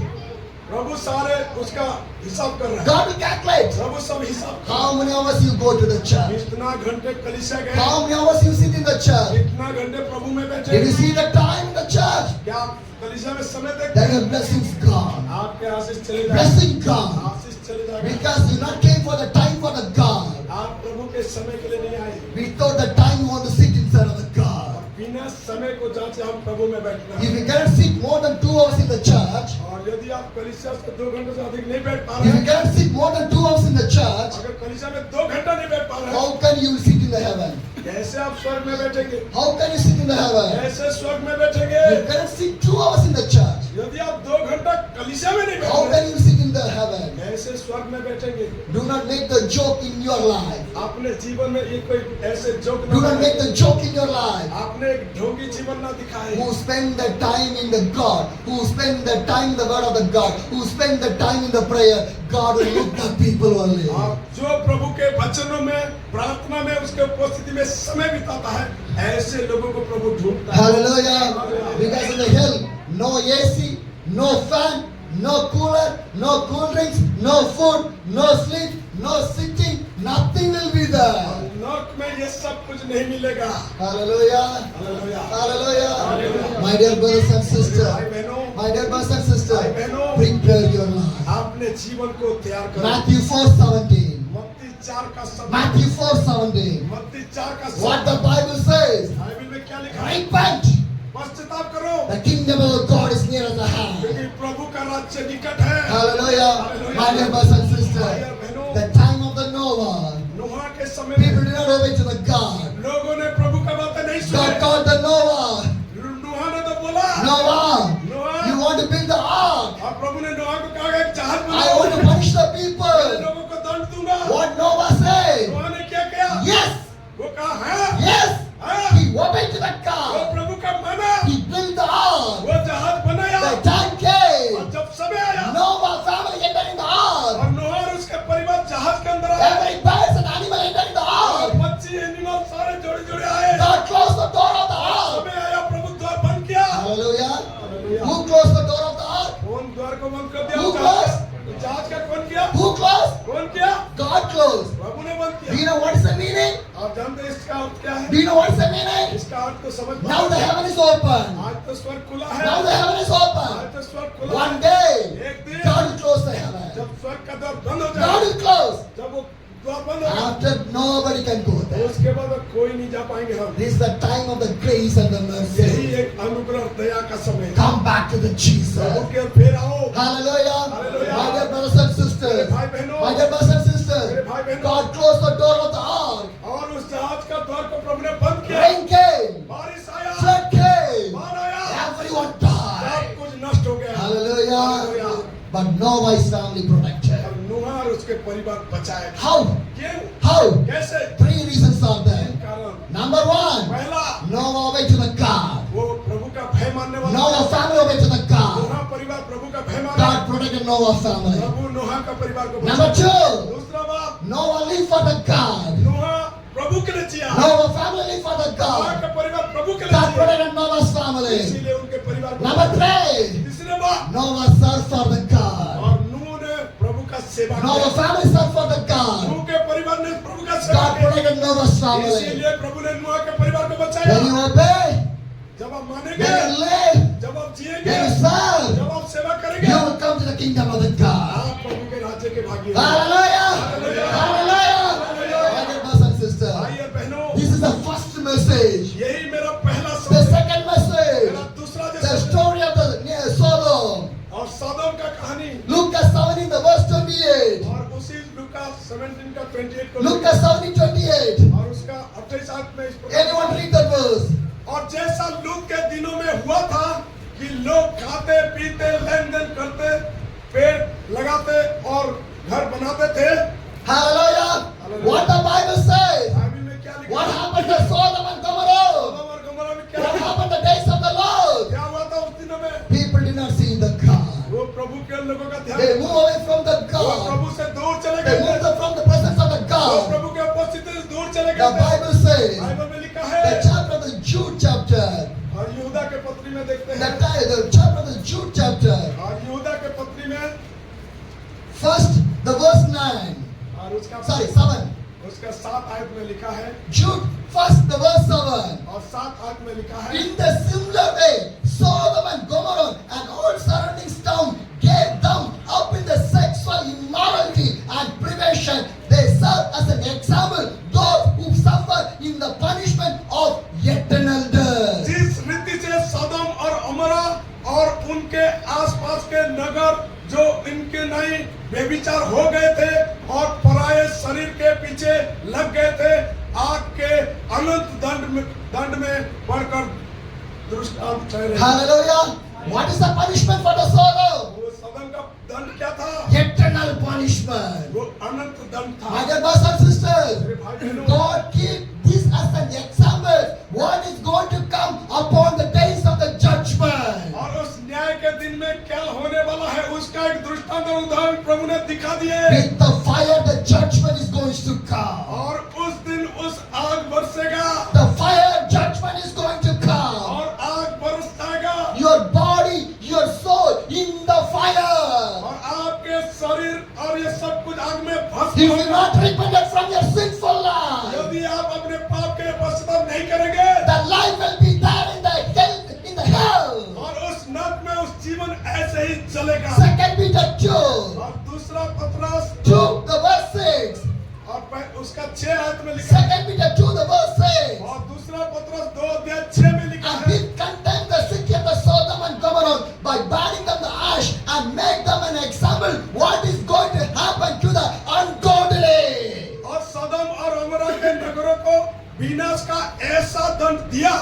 प्रभु सारे उसका हिसाब कर रहे हैं। God will calculate. प्रभु सब हिसाब कर रहे How many hours you go to the हैं। church? कितना घंटे कलीसिया गए, How many hours you sit in the church? कितना घंटे प्रभु में बैठे। Did you see the time in the church? क्या आप कलीसिया में समय देखते Then हैं? your blessings gone. आपके आशीष चले जाएंगे, Blessing gone. आशीष चले जाएंगे। Because you not came for the time for the God. आप प्रभु के समय के लिए नहीं आए। Without the time you want to sit inside of the God. बिना समय को जांचे हम प्रभु में बैठना If है। you cannot sit more than 2 hours in the church, और यदि आप कलीसिया से 2 घंटे से अधिक नहीं बैठ पा if रहे you हैं, cannot sit more than 2 hours in the church, अगर कलीसिया में 2 घंटा नहीं बैठ पा रहे हैं, how can you sit in the heaven? कैसे आप स्वर्ग में बैठेंगे? How can you sit in the heaven? कैसे स्वर्ग में बैठेंगे? You cannot sit 2 hours in the church. यदि आप 2 घंटा कलीसिया में नहीं How बैठ can रहे, you sit in the heaven? कैसे स्वर्ग में बैठेंगे? Do not make the joke in your life. अपने जीवन में ये कोई ऐसे जोक Do ना not make the joke in your life. आपने एक ढोंगी जीवन ना दिखाए। Who spend the time in the God, who spend the time in the word of the God, who spend the time in the prayer, God will look at people only. आप जो प्रभु के वचनों में, प्रार्थना में, उसके उपस्थिति में समय बिताता है, ऐसे लोगों को प्रभु ढूंढता है। Hallelujah. Because in the hell, no AC, no fan, no cooler, no cool drinks, no food, no sleep, no sitting, nothing will be there. नरक में ये सब कुछ नहीं मिलेगा। Hallelujah. Hallelujah. Hallelujah. Hallelujah. My dear brothers and भाई sisters, बहनों, my dear brothers and sisters, भाई बहनों, prepare your life. अपने जीवन को तैयार करो। Matthew 4:17. मत्ती 4 का शब्द, Matthew 4:17. मत्ती 4 का What the शब्द, Bible says, बाइबल में क्या लिखा है? repent. पश्चाताप करो, The kingdom of God is near at the hand. क्योंकि प्रभु का राज्य निकट है। Hallelujah. My dear brothers and sisters, the time of the Noah, नोहा के समय people में did not obey to the God. लोगों ने प्रभु का बातें नहीं God सुनी। called the Noah. नोहा ने तो बोला, Noah, Noah, you want to build the ark? और प्रभु ने नोहा को कहा एक जहाज I बनाओ, want to punish the मैं people. लोगों को दंड दूंगा। What Noah said? नोहा ने क्या किया? Yes, वो कहा हाँ, yes. हाँ। He obeyed to the वो God. प्रभु का माना, He built the ark. वो जहाज बनाया। The time came. और जब समय आया Noah family entered in the ark. और नोहा और उसके परिवार जहाज के अंदर आए, Every bird and animal entered in the और ark. पक्षी एनिमल सारे जोड़े जोड़े आए। God closed the door of the ark. समय आया, प्रभु द्वार बंद किया। Hallelujah. Hallelujah. Who closed the door of the ark? कौन द्वार को बंद कर दिया? Who जहाज का कौन किया? Who closed? कौन किया? God closed. प्रभु ने बंद Do you किया। know what is the meaning? आप जानते हैं इसका अर्थ क्या है? Do you know what is the meaning? इसका अर्थ तो समझ Now the heaven is open. आज तो स्वर्ग खुला है। Now the heaven is आज open. तो स्वर्ग खुला One है। day, एक दिन God will close the heaven. जब स्वर्ग का द्वार बंद हो God जाए, will close. जब वो द्वार बंद हो जाए, After nobody can go तो there. उसके बाद अब कोई नहीं जा पाएंगे हम। This is the time of the grace and the यही mercy. एक अनुग्रह दया का समय है। Come back to the Prabhu Jesus. के फिर आओ। Hallelujah. Hallelujah. My dear brothers and sisters. भाई बहनों, My dear brothers and मेरे sisters. भाई बहनों, God closed the door of the ark. और उस जहाज का द्वार को प्रभु ने बंद किया। Rain came. बारिश आया, Flood came. बाढ़ आया, Everyone सब died. कुछ नष्ट हो गया। Hallelujah. Hallelujah. But Noah's family protected. और नूह और उसके परिवार बचाए। How? क्यों? How? कैसे? 3 reasons are there. कारण Number 1, पहला, Noah obeyed to the God. वो प्रभु का भय मानने वाला। Noah's family obeyed to the God. नूह परिवार प्रभु का भय माना। God protected Noah's family. प्रभु नूह का परिवार को Number बचाया। 2, दूसरा बात, Noah lived for the God. नूह प्रभु के लिए जिया। Noah's family lived for the Nuh God. का परिवार प्रभु के लिए God जिया। protected Noah's family. इसीलिए उनके परिवार को Number बचाया। 3, तीसरी बात, Noah served for the God. और नूह ने प्रभु का सेवा Noah's किया। family served for the God. नूह के परिवार ने प्रभु का सेवा God किया। protected Noah's family. इसीलिए प्रभु ने नूह के परिवार को बचाया। When you obey, जब आप when मानेंगे, you live, जब आप जिएंगे, when you serve, जब आप सेवा करेंगे, you will come to the kingdom of the God. आप प्रभु के लेके भागी। Hallelujah! Hallelujah! Hallelujah! My dear brothers and sisters, भाई और बहनों, this is the first message. यही मेरा पहला The संदेश, second message, मेरा दूसरा जो the संदेश story of the Sodom. और सदोम का कहानी, Lucas 17, the verse 28. और उसी लूका 17 का 28 को Lucas 17, 28. और उसका 28 में इस प्रकार, Anyone read that verse? और जैसा लूत के दिनों में हुआ था कि लोग खाते पीते लेन देन करते, पेड़ लगाते और घर बनाते थे। Hallelujah! What the Bible says? Bible में क्या लिखा What है? happened to Sodom and Gomorrah? सदोम और गमोरा में क्या What लिखा है? happened the days of the Lord? क्या हुआ था उस दिनों में? People did not see the God. वो प्रभु के लोगों का ध्यान, They moved away from the वो God. प्रभु से दूर चले They गए moved थे, from the presence of the वो God. प्रभु के उपस्थिति से दूर चले The गए थे। Bible says, बाइबल में लिखा the है, chapter of the Jude chapter, और यहूदा के पत्री में देखते the हैं, chapter of the Jude chapter, और यहूदा के पत्री में first the verse 9, और उसका 7. उसका 7 आयत में लिखा है, Jude, first the verse 7. और 7 आयत में लिखा है, In the similar way, Sodom and Gomorrah and all surrounding towns gave them up in the sexual immorality and privation. They serve as an example those who suffer in the punishment of eternal death. जिस रीति से सदोम और अमरा और उनके आसपास के नगर जो इनके नहीं बेविचार हो गए थे और पराये शरीर के पीछे लग गए थे, आग के अनंत दंड में पड़कर दृष्टांत ठहरे। Hallelujah. What is the punishment for the Sodom? वो सदम का दंड क्या था? Eternal punishment. वो अनंत दंड था। My dear brothers and sisters, मेरे भाई बहनों, God keep this as an example. What is going to come upon the days of the judgment? और उस न्याय के दिन में क्या होने वाला है उसका एक दृष्टांत और उदाहरण प्रभु ने दिखा दिए। With the fire, the judgment is going to come. और उस दिन उस आग बरसेगा, The fire judgment is going to come. और आग बरस जाएगा, Your body, your soul in the fire. और आपके शरीर और ये सब कुछ आग में भस्म If you होगा। not repented from your sinful life, यदि आप अपने पाप के लिए पश्चाताप नहीं करेंगे, the life will be there in the hell, in the hell. और उस नरक में उस जीवन ऐसे ही चलेगा। Second Peter 2, और दूसरा पतरस 2 the verse 6. और उसका 6 आयत में लिखा है, Second Peter 2 the verse 6. और दूसरा पतरस 2 अध्याय 6 में लिखा And है, did condemn the city of the Sodom and Gomorrah by burning them the ash and make them an example what is going to happen to the ungodly. और सदम और अमरा के नगरों को विनाश का ऐसा दंड दिया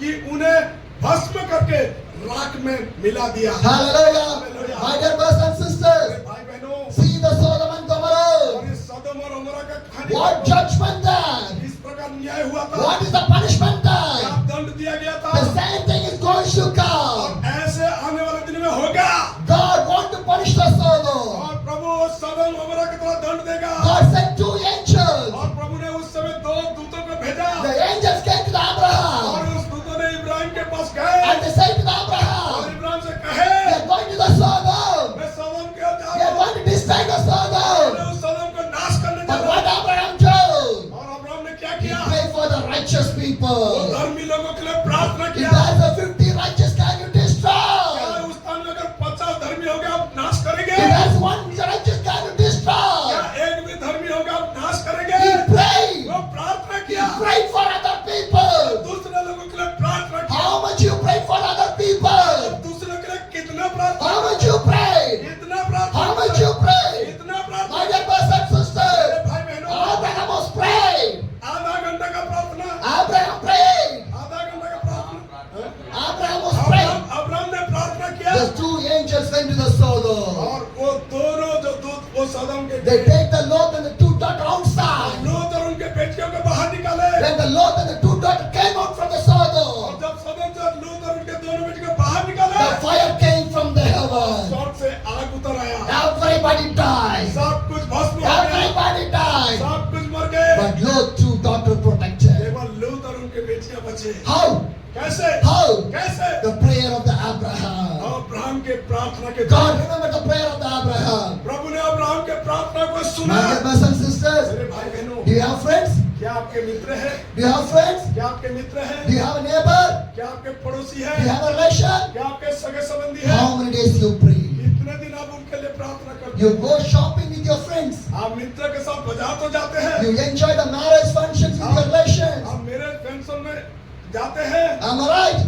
कि उन्हें भस्म करके राख में मिला दिया। Hallelujah. My dear brothers and sisters, भाई बहनों, see the Sodom and Gomorrah. और इस सदम और अमरा का कहानी What judgment there? इस प्रकार न्याय हुआ था, What is the punishment क्या there? दंड दिया गया था, The same thing is going to और come. ऐसे आने वाले दिन में होगा। God wants to punish the Sodom. और प्रभु सदम अमरा की तरह दंड देगा। God sent 2 angels. और प्रभु ने उस समय 2 दूतों को भेजा, The angels came to the और Abraham उस दूतों ने इब्राहिम के पास गए and they said to the और Abraham, इब्राहिम से they कहे, are going to the Sodom. मैं सदम के यहाँ जा They are रहा हूँ, going to destroy the मैं Sodom. उस सदम को नाश करने जा But रहा what हूँ। Abraham did? और अब्राहम ने क्या He किया? prayed for the righteous वो people. धर्मी लोगों के लिए प्रार्थना If किया। there's a 50 righteous, can you क्या destroy? उस स्थान में अगर 50 धर्मी हो गए आप नाश करेंगे? If there's 1 righteous, can you क्या destroy? एक भी धर्मी होगा आप नाश करेंगे? He prayed. वो प्रार्थना He किया, prayed for other people. दूसरे लोगों के लिए प्रार्थना किया। How much you prayed for other people? अब दूसरों के लिए कितना प्रार्थना? How much you prayed? इतना प्रार्थना। How much you prayed? इतना प्रार्थना। My dear brothers and sisters, मेरे भाई बहनों, Abraham was prayed. आधा घंटा का प्रार्थना, Abraham prayed. आधा घंटा का प्रार्थना। Abraham was praying. अब्राहम ने प्रार्थना किया, The 2 angels went to the Sodom. और वो दोनों जो दूत वो सदम के They take the Lot and the 2 daughters outside. लूत और उनके बेटियों को बाहर निकाले। When the Lot and the 2 daughters came out from the और Sodom, जब सदम से लूत और उनके दोनों बेटियों को बाहर निकाले, the fire came from the heaven. स्वर्ग से आग उतर आया, Everybody died. सब कुछ भस्म हो गया, Everybody died. सब कुछ मर गए, But Lot's 2 daughters protected. केवल लूत और उनके बेटियां बचे। How? कैसे? How? कैसे? The prayer of the Abraham. Abraham के प्रार्थना के God द्वारा remember the prayer of the Abraham. प्रभु ने अब्राहम के प्रार्थना को सुना। My dear brothers and sisters, मेरे भाई बहनों, do you have friends? क्या आपके मित्र हैं? Do you have friends? क्या आपके मित्र हैं? Do you have a neighbor? क्या आपके पड़ोसी Do you हैं? have a relation? क्या आपके सगे संबंधी हैं? How many days you pray? कितने दिन आप उनके लिए प्रार्थना करते You go shopping with your friends. आप मित्र के साथ बाजार तो जाते हैं, You enjoy the marriage functions with your relations. आप मेरे फंक्शन में जाते हैं, Am I right?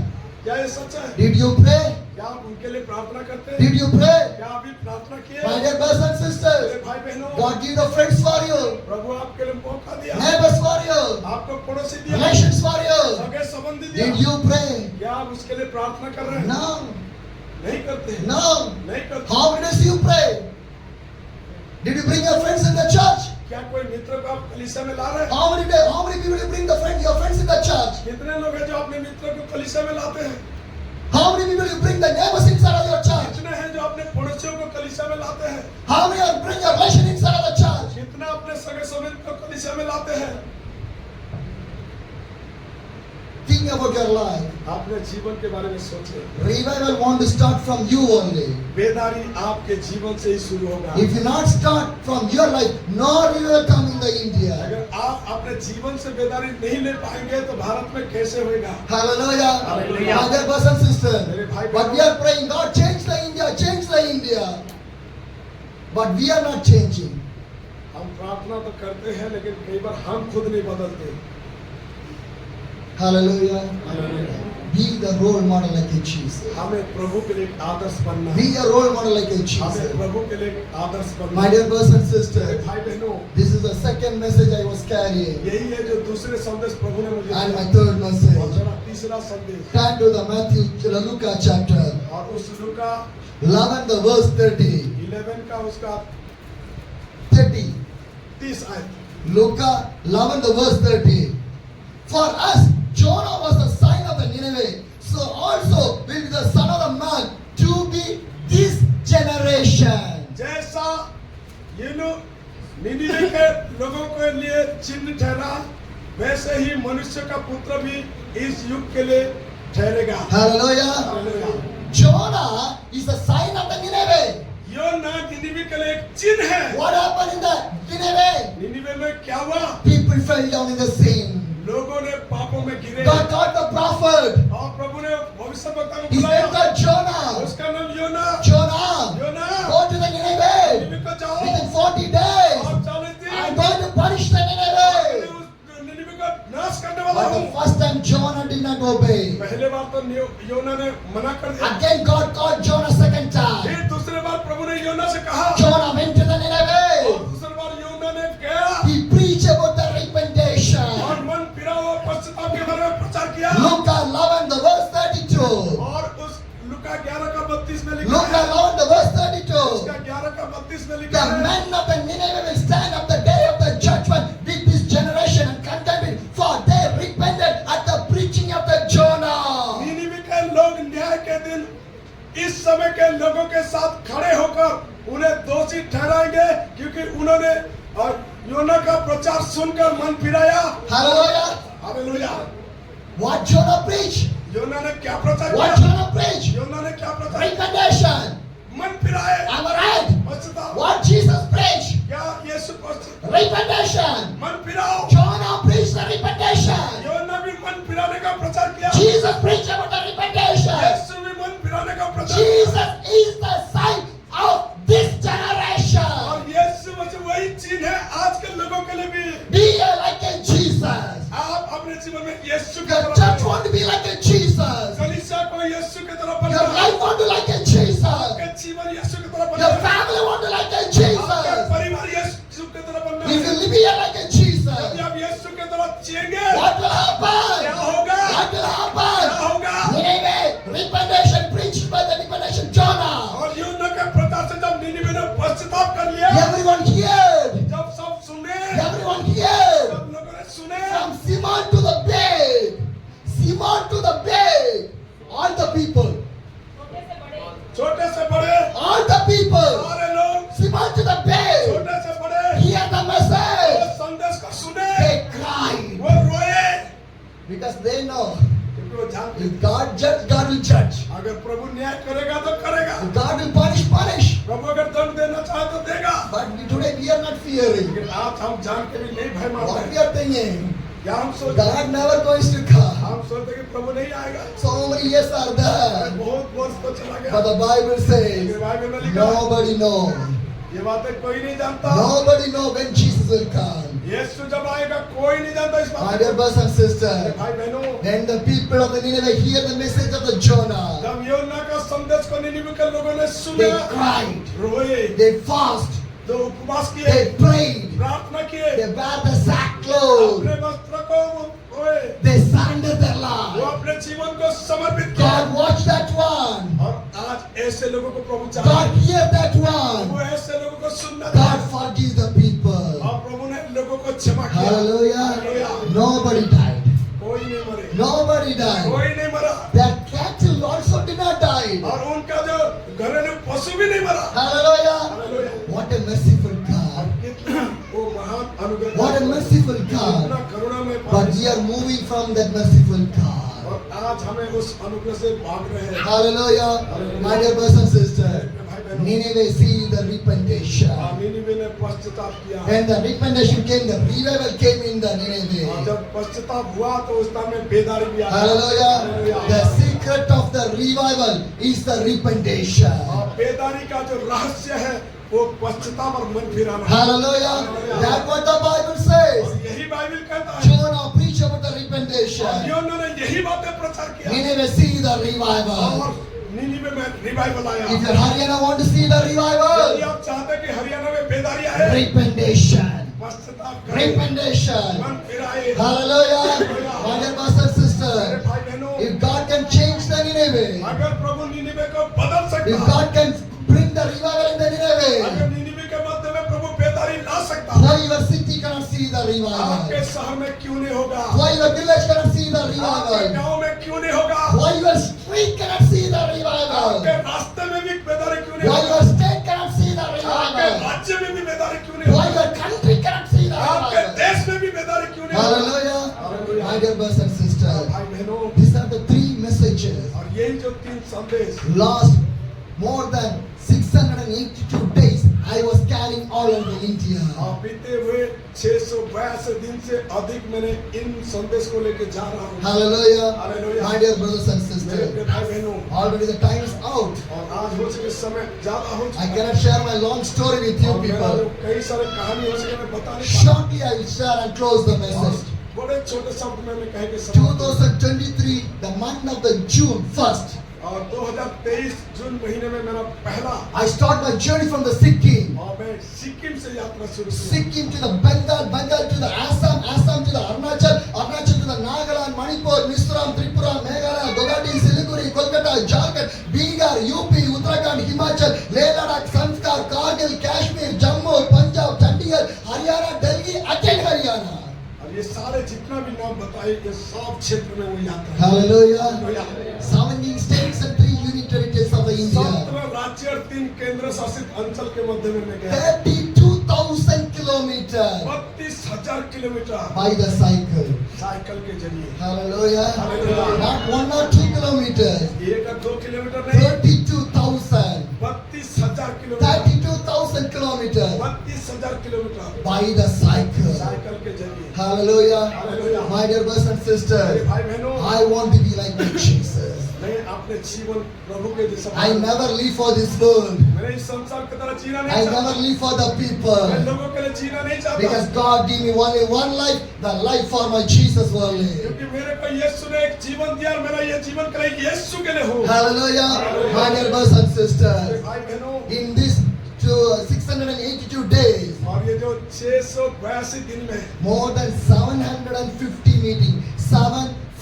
क्या ये सच है? Did you pray? क्या आप उनके लिए प्रार्थना करते हैं? Did you pray? क्या अभी प्रार्थना किए? My dear brothers and मेरे sisters, भाई बहनों, God give the friends for you, प्रभु आपके लिए मौका दिया, neighbors for you, आपको पड़ोसी दिया, relations for you. सगे संबंधी दिया। Did you pray? क्या आप उसके लिए प्रार्थना कर रहे हैं? No. नहीं करते हैं, No. नहीं करते। How many days you pray? Did you bring your friends in the church? क्या कोई मित्र को आप कलीसिया में ला रहे हैं? How many days? How many people you bring your friends in the church? कितने लोग हैं जो अपने मित्र को कलीसिया में लाते हैं? How many people you bring the neighbors inside of your church? कितने हैं जो अपने पड़ोसियों को कलीसिया में लाते हैं? How many you bring your relation inside of the church? कितना अपने सगे संबंधी को कलीसिया में लाते हैं? Think about your life. अपने जीवन के बारे में सोचें। Revival want to start from you only. बेदारी आपके जीवन से ही शुरू होगा। If you not start from your life, no revival come in the India. अगर आप अपने जीवन से बेदारी नहीं ले पाएंगे तो भारत में कैसे होगा? Hallelujah. Hallelujah. My dear brothers and मेरे sisters, भाई but we are praying, God change the India, change the India. But we are not changing. हम प्रार्थना तो करते हैं लेकिन कई बार हम खुद नहीं बदलते। Hallelujah. Hallelujah. Be the role model like a Jesus. हमें प्रभु के लिए एक आदर्श बनना Be है। a role model like a हमें Jesus. प्रभु के लिए एक आदर्श बनना My है। dear brothers and मेरे sisters, भाई बहनों, this is the second message I was carrying. यही है जो दूसरे संदेश प्रभु ने मुझे And my दिया। third और message. मेरा तीसरा संदेश Turn to the Luka chapter और उस लूका 11, the verse 30. 11 का उसका 30. 30 आयत। Luka 11, the verse 30. For us, Jonah was the sign of the Nineveh, so also will be the Son of the Man to be this generation. जैसा निनिवे के लोगों के लिए चिन्ह ठहरा, वैसे ही मनुष्य का पुत्र भी इस युग के लिए ठहरेगा। Hallelujah. Hallelujah. Jonah is the sign of the Nineveh. योना निनिवे के लिए एक चिन्ह है। What happened in the Nineveh? निनिवे में क्या हुआ? People fell down in the sin. लोगों ने पापों में गिरे God called the prophet. और प्रभु ने भविष्यवक्ता को His name बुलाया। called Jonah. उसका नाम योना। Jonah, योना, go to the Nineveh निनिवे को जाओ within 40 days. और 40 दिन I'm going to punish the Nineveh. निनिवे का नाश करने वाला But हूँ। the first time Jonah did not obey. पहले बार तो योना ने मना कर दिया। Again God called Jonah second time. फिर दूसरे बार प्रभु ने योना से कहा। Jonah went to the और Nineveh. दूसरी बार योना ने गया He preached about the repentation. और मन फिरा हुआ पश्चाताप के बारे में प्रचार किया। Luke 11, the verse 32. और उस लूका 11 का 32 में लिखा Luke है। 11, the verse 32. उसका 11 का 32 में The लिखा है। men of the Nineveh will stand up the day of the judgment with this generation and condemn it, for they repented at the preaching of the Jonah. निनिवे के लोग न्याय के दिन इस समय के लोगों के साथ खड़े होकर उन्हें दोषी ठहराएंगे क्योंकि उन्होंने योना का प्रचार सुनकर मन फिराया। Hallelujah. Hallelujah. What Jonah preached? योना ने क्या प्रचार What किया? Jonah preached? योना ने क्या प्रचार? Repentation. मन फिराए। Am I right? पश्चाताप। What Jesus preached? क्या यीशु पश्चाताप? Repentation. मन फिराओ। Jonah preached the repentation. योना भी मन फिराने का प्रचार किया। Jesus preached about the repentation. यीशु भी मन फिराने का प्रचार किया। Jesus is the sign of this और generation. यीशु में से वही चिन्ह है आज के लोगों के लिए भी। Be like a Jesus. आप अपने जीवन में यीशु की Your तरह church बने। want to be like a Jesus. कलीसिया को यीशु की तरह Your बनना। life want to like a Jesus. आपके जीवन यीशु की तरह Your बनना। family want to like a आपका Jesus. परिवार यीशु की तरह बनना If you है। live here like a Jesus, यदि आप यीशु की तरह जिएंगे what will क्या happen? होगा? What will क्या happen? होगा? Nineveh, repentation preached by the repentation Jonah. और यूना के प्रचार से जब निनिवे ने पश्चाताप कर लिया, Everyone heard. जब सब सुने, Everyone heard. जब लोगों ने सुने, From Simon to the bed. Simon to the bed. All the people. छोटे से बड़े, All the people. सारे लोग, Simon to the bed. छोटे से बड़े, Hear the वो message. संदेश को सुने, They cried. वो रोए, Because they know क्योंकि वो जानते if God judge, God will judge. अगर प्रभु न्याय करेगा तो करेगा, If God will punish, punish. प्रभु अगर दंड देना चाहे तो देगा। Today we are not fearing. लेकिन आज हम जान के भी नहीं भय What मानते we are thinking, क्या हम सोचते God never goes to come. हम सोचते कि प्रभु नहीं आएगा। So many years are there. बहुत वर्ष तो चला But गया, the Bible says, लेकिन बाइबल में लिखा है, nobody knows. ये बातें कोई नहीं जानता। Nobody knows when Jesus will come. यीशु जब आएगा कोई नहीं जानता इस My बात dear brothers and sisters, भाई बहनों, when the people of the Nineveh hear the message of the Jonah, जब योना का संदेश को निनिवे के लोगों ने they सुना, cried, रोए, they fasted, तो उपवास किए, they prayed, प्रार्थना किए, they wear the sackcloth, अपने वस्त्र को रोए, they surrendered their वो life. अपने जीवन को समर्पित किया। God watched that one. और आज ऐसे लोगों को प्रभु God चाहता है। hear that वो one. ऐसे लोगों को सुनना God चाहता है। forgive the people. और प्रभु ने लोगों को क्षमा किया। Hallelujah. Nobody died. कोई नहीं मरे, Nobody died. कोई नहीं मरा, Their cattle also did not die. और उनका जो घरेलू पशु भी नहीं मरा। Hallelujah. Hallelujah. What a merciful God. कितना वो महान अनुग्रह, What a merciful कितना God. करुणामय But we are moving from that merciful God. और आज हमें उस अनुग्रह से भाग रहे हैं। Hallelujah. My dear brothers and sisters, Nineveh see the repentation. निनिवे ने पश्चाताप किया। When the repentation came, the revival came in the और Nineveh. जब पश्चाताप हुआ तो उस टाइम में बेदारी भी आई। Hallelujah. The secret of the revival is the repentation. और बेदारी का जो रहस्य है वो पश्चाताप और मन फिराना। Hallelujah. That's what the Bible says. और यही बाइबल कहता है। Jonah preached about the और repentation. योना ने यही बातें प्रचार किया। Nineveh see the revival. और निनिवे में रिवाइवल आया। If your Haryana want to see the यदि revival, आप चाहते हैं कि हरियाणा में बेदारी आए, repentation. पश्चाताप करें, Repentation. मन फिराए। Hallelujah. My dear brothers and मेरे sisters, भाई बहनों, if God can change the Nineveh, अगर प्रभु निनिवे को बदल सकता if है, God can bring the revival in the Nineveh, अगर निनिवे के मध्य में प्रभु बेदारी ला सकता why है, your city cannot see the revival? आपके शहर में क्यों नहीं होगा? Why your village cannot see the आपके revival? गांव में क्यों नहीं होगा? Why your street cannot see the आपके revival? रास्ते में भी बेदारी क्यों नहीं Why होगा? your state cannot see the आपके revival? राज्य में भी बेदारी क्यों नहीं Why होगा? your country cannot see the आपके revival? देश में भी बेदारी क्यों नहीं होगा? Hallelujah. My dear brothers and sisters, भाई बहनों, these are the three messages. और यही जो तीन संदेश, Last more than 682 days, I was carrying all over India. और बीते हुए 682 दिन से अधिक मैंने इन संदेश को लेके जा रहा हूँ। Hallelujah. Hallelujah. My dear brothers and मेरे sisters, प्रिय भाई बहनों, already the time is out. और आज हो सके समय ज्यादा हो I चुका है। cannot share my long story with you और मेरा जो people. कई सारे कहानी हो सके मैं बता नहीं पाता। Shortly I will share and close the message. बड़े छोटे शब्द में मैं कह के समाप्त 2023, the month of the June 1st, और 2023 जून महीने में मेरा पहला, I start my journey from the Sikkim. और मैं सिक्किम से यात्रा शुरू की। Sikkim to the Bengal, Bengal to the Assam, Assam to the Arunachal, Arunachal to the Nagaland, Manipur, Mizoram, Tripura, Meghalaya, Guwahati, Siliguri, Kolkata, Jharkhand, Bihar, UP, Uttarakhand, Himachal, Leh Ladakh, Sanskar, Kargil, Kashmir, Jammu, Punjab, Chandigarh, Haryana, Delhi, again Haryana. और ये सारे जितना भी नाम बताए ये सब क्षेत्र में वो यात्रा है। Hallelujah. 17 states and 3 union territories of India. 17 राज्य और 3 केंद्र शासित अंचल के मध्य में मैं गया। 32,000 kilometers 32,000 kilometre by the cycle. Cycle के जरिए। Hallelujah. Hallelujah. Not 1 or 2 kilometers. 1 और 2 किलोमीटर नहीं, 32,000. 32,000 kilometre, 32,000 kilometers 32,000 kilometre by the cycle. Cycle के जरिए। Hallelujah. Hallelujah. My dear brothers and मेरे sisters, भाई बहनों, I want to be like my Jesus. मैं अपने जीवन प्रभु के जैसा, I never live for this world. मैंने इस संसार की तरह जीना I नहीं never चाहता। live for the मैं people. लोगों के लिए जीना नहीं चाहता, Because God gave me only one life, the life for my Jesus will live. क्योंकि मेरे को यीशु ने एक जीवन दिया और मेरा ये जीवन के लिए यीशु के लिए हो। Hallelujah. My dear brothers and मेरे sisters, भाई बहनों, in this 682 days, और ये जो 682 दिन में more than 750 meetings,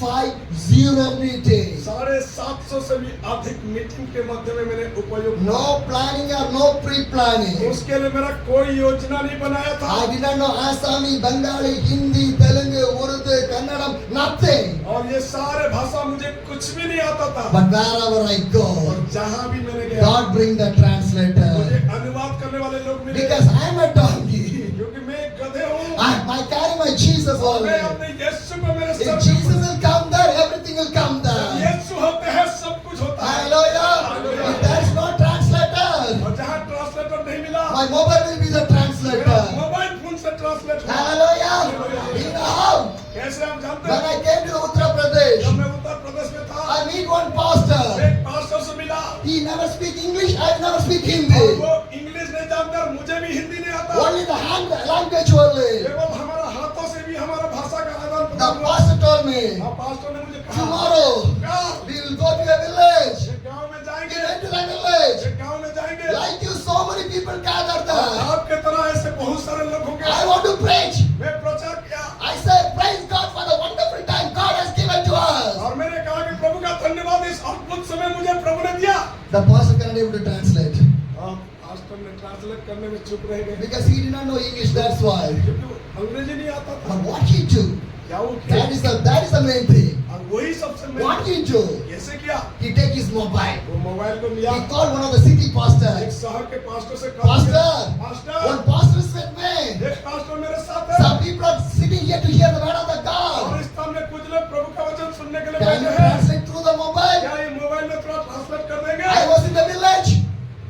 750 meetings. 750 से भी अधिक मीटिंग के मध्य में मैंने उपयोग, No planning or no pre-planning. उसके लिए मेरा कोई योजना नहीं बनाया था। I did not know Assami, Bengali, Hindi, Telugu, Urdu, Kannadam, nothing. और ये सारे भाषा मुझे कुछ भी नहीं आता था। But wherever I go, और जहाँ भी मैंने गया, God bring the मुझे translator. अनुवाद करने वाले लोग मिले, Because I am a donkey. क्योंकि मैं एक गधे हूँ। I carry my Jesus और only. मैं अपने यीशु को मेरे If sir Jesus will come there, everything will come जब there. यीशु होते हैं सब कुछ होता है। Hallelujah. If there is no translator, और जहाँ ट्रांसलेटर नहीं मिला, my mobile will be the मेरा translator. मोबाइल फोन से ट्रांसलेट हुआ। Hallelujah. You know how? कैसे हम जानते When हैं? I came to Uttar Pradesh, जब मैं उत्तर प्रदेश में था, I meet one pastor. एक पास्टर से मिला, He never speak English, I never speak और Hindi. वो इंग्लिश नहीं जानता और मुझे पास्टर ने मुझे कहा tomorrow कल we will go to a village. एक गांव में We जाएंगे, went to that village. एक गांव में जाएंगे, Like you, so many people gathered there. आपके तरह ऐसे बहुत सारे लोग होंगे। I want to preach. मैं प्रचार किया I said, praise God for the wonderful time God has given to us. और मैंने कहा कि प्रभु का धन्यवाद, इस अद्भुत समय मुझे प्रभु ने दिया। The pastor cannot able to translate pastor ने ट्रांसलेट करने में चुप रह गए because he did not know English. That's why. क्योंकि अंग्रेजी नहीं आता था। But what he do? क्या वो किया? That is the main thing. और वही सबसे What मेन he do? कैसे किया? He take his mobile. वो मोबाइल को लिया, He called one of the city एक pastors. शहर के पास्टर से कहा, Pastor, pastor, one pastor is with me. एक पास्टर मेरे साथ है Some people are sitting here to hear the word of the और God. इस स्थान में कुछ लोग प्रभु का वचन सुनने के लिए Can you बैठे हैं। translate through the mobile? क्या ये मोबाइल में थोड़ा ट्रांसलेट कर देंगे? I was in the village.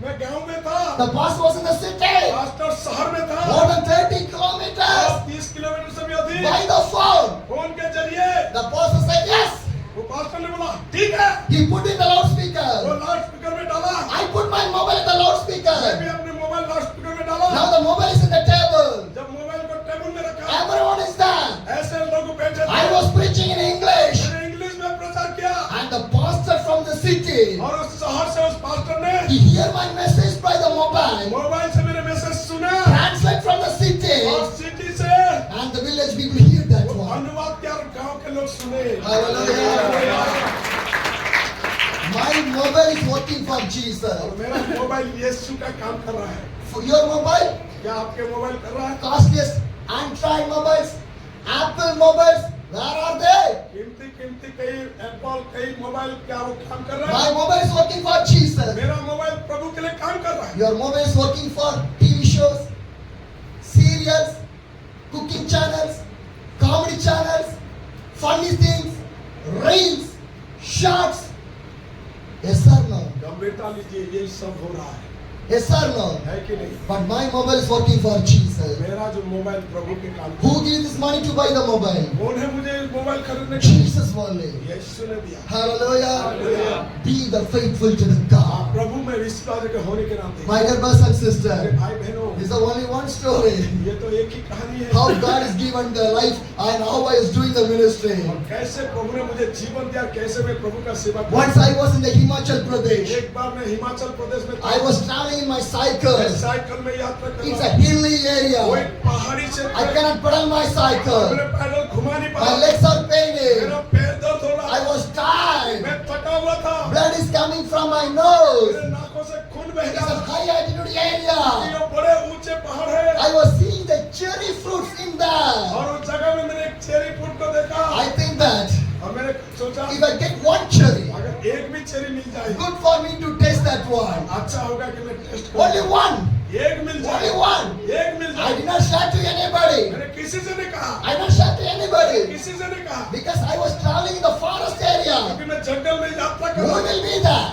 मैं गांव में था, The pastor was in the city. Pastor शहर में था, More than 30 kilometers. 30 किलोमीटर से भी अधिक। By the phone. फोन के जरिए The pastor said yes. वो पास्टर ने बोला ठीक है, He put in the वो loudspeaker. लाउड स्पीकर में डाला, I put my mobile in the मैं भी loudspeaker. अपने मोबाइल लाउड स्पीकर में डाला। Now the mobile is in the table. जब मोबाइल को टेबल में रखा, Everyone is there. ऐसे लोग बैठे I थे। was preaching in English. मैंने इंग्लिश में प्रचार किया And the pastor from the city, और उस शहर से उस पास्टर ने he hear my message by the mobile. Mobile से मेरे मैसेज सुना Translate from the city. और सिटी से And the village people hear that वो one. अनुवाद किया और गांव के लोग सुने। Hallelujah. My mobile is working for और Jesus. मेरा मोबाइल यीशु का काम कर रहा है। For your mobile, क्या आपके मोबाइल कर रहा है? costliest Android mobiles, Apple mobiles, where are they? कीमती कई एप्पल कई मोबाइल क्या वो काम कर रहा My है? mobile is working for Jesus. मेरा मोबाइल प्रभु के लिए काम कर रहा है। Your mobile is working for TV shows, serials, cooking channels, comedy channels, funny things, reels, shorts. Yes or no? गंभीरता लीजिए, ये सब हो रहा है Yes or no? है कि नहीं? But my mobile is working for Jesus. मेरा जो मोबाइल प्रभु के काम Who gave this money to buy the mobile? कौन है मुझे मोबाइल खरीदने के लिए? Jesus only. यीशु ने दिया। Hallelujah. Hallelujah. Be the faithful to the God. प्रभु में विश्वास के होने के नाते My dear brothers and मेरे sisters, भाई बहनों, this is only one story. ये तो एक ही कहानी है How God has given the life and how I was doing the ministry. और कैसे प्रभु ने मुझे जीवन दिया, कैसे मैं प्रभु का सेवा किया। Once I was in the Himachal Pradesh. एक बार मैं हिमाचल प्रदेश में I was traveling in my cycle. मैं साइकिल में यात्रा कर It's रहा a hilly वो area. एक पहाड़ी से I cannot pedal my cycle. मैंने पैदल घुमा नहीं My पाया, legs are paining. मेरा पैर दर्द हो रहा I है, was tired. मैं थका हुआ था, Blood is coming from my nose. मेरे नाकों से खून बह It's a रहा high altitude area. ये बड़े ऊंचे पहाड़ है I was seeing the cherry fruits in there. और उस जगह में मैंने एक चेरी फ्रूट को देखा I think that और मैंने सोचा if I get one cherry, अगर एक भी चेरी मिल जाए good for me to taste that one. अच्छा होगा कि मैं टेस्ट Only करूं। one. एक मिल जाए, Only one. एक मिल I जाए। did not share to anybody. मैंने किसी से नहीं कहा, I did not share to anybody. किसी से नहीं कहा, Because I was traveling in the forest area. क्योंकि मैं जंगल में यात्रा कर Who रहा will be there?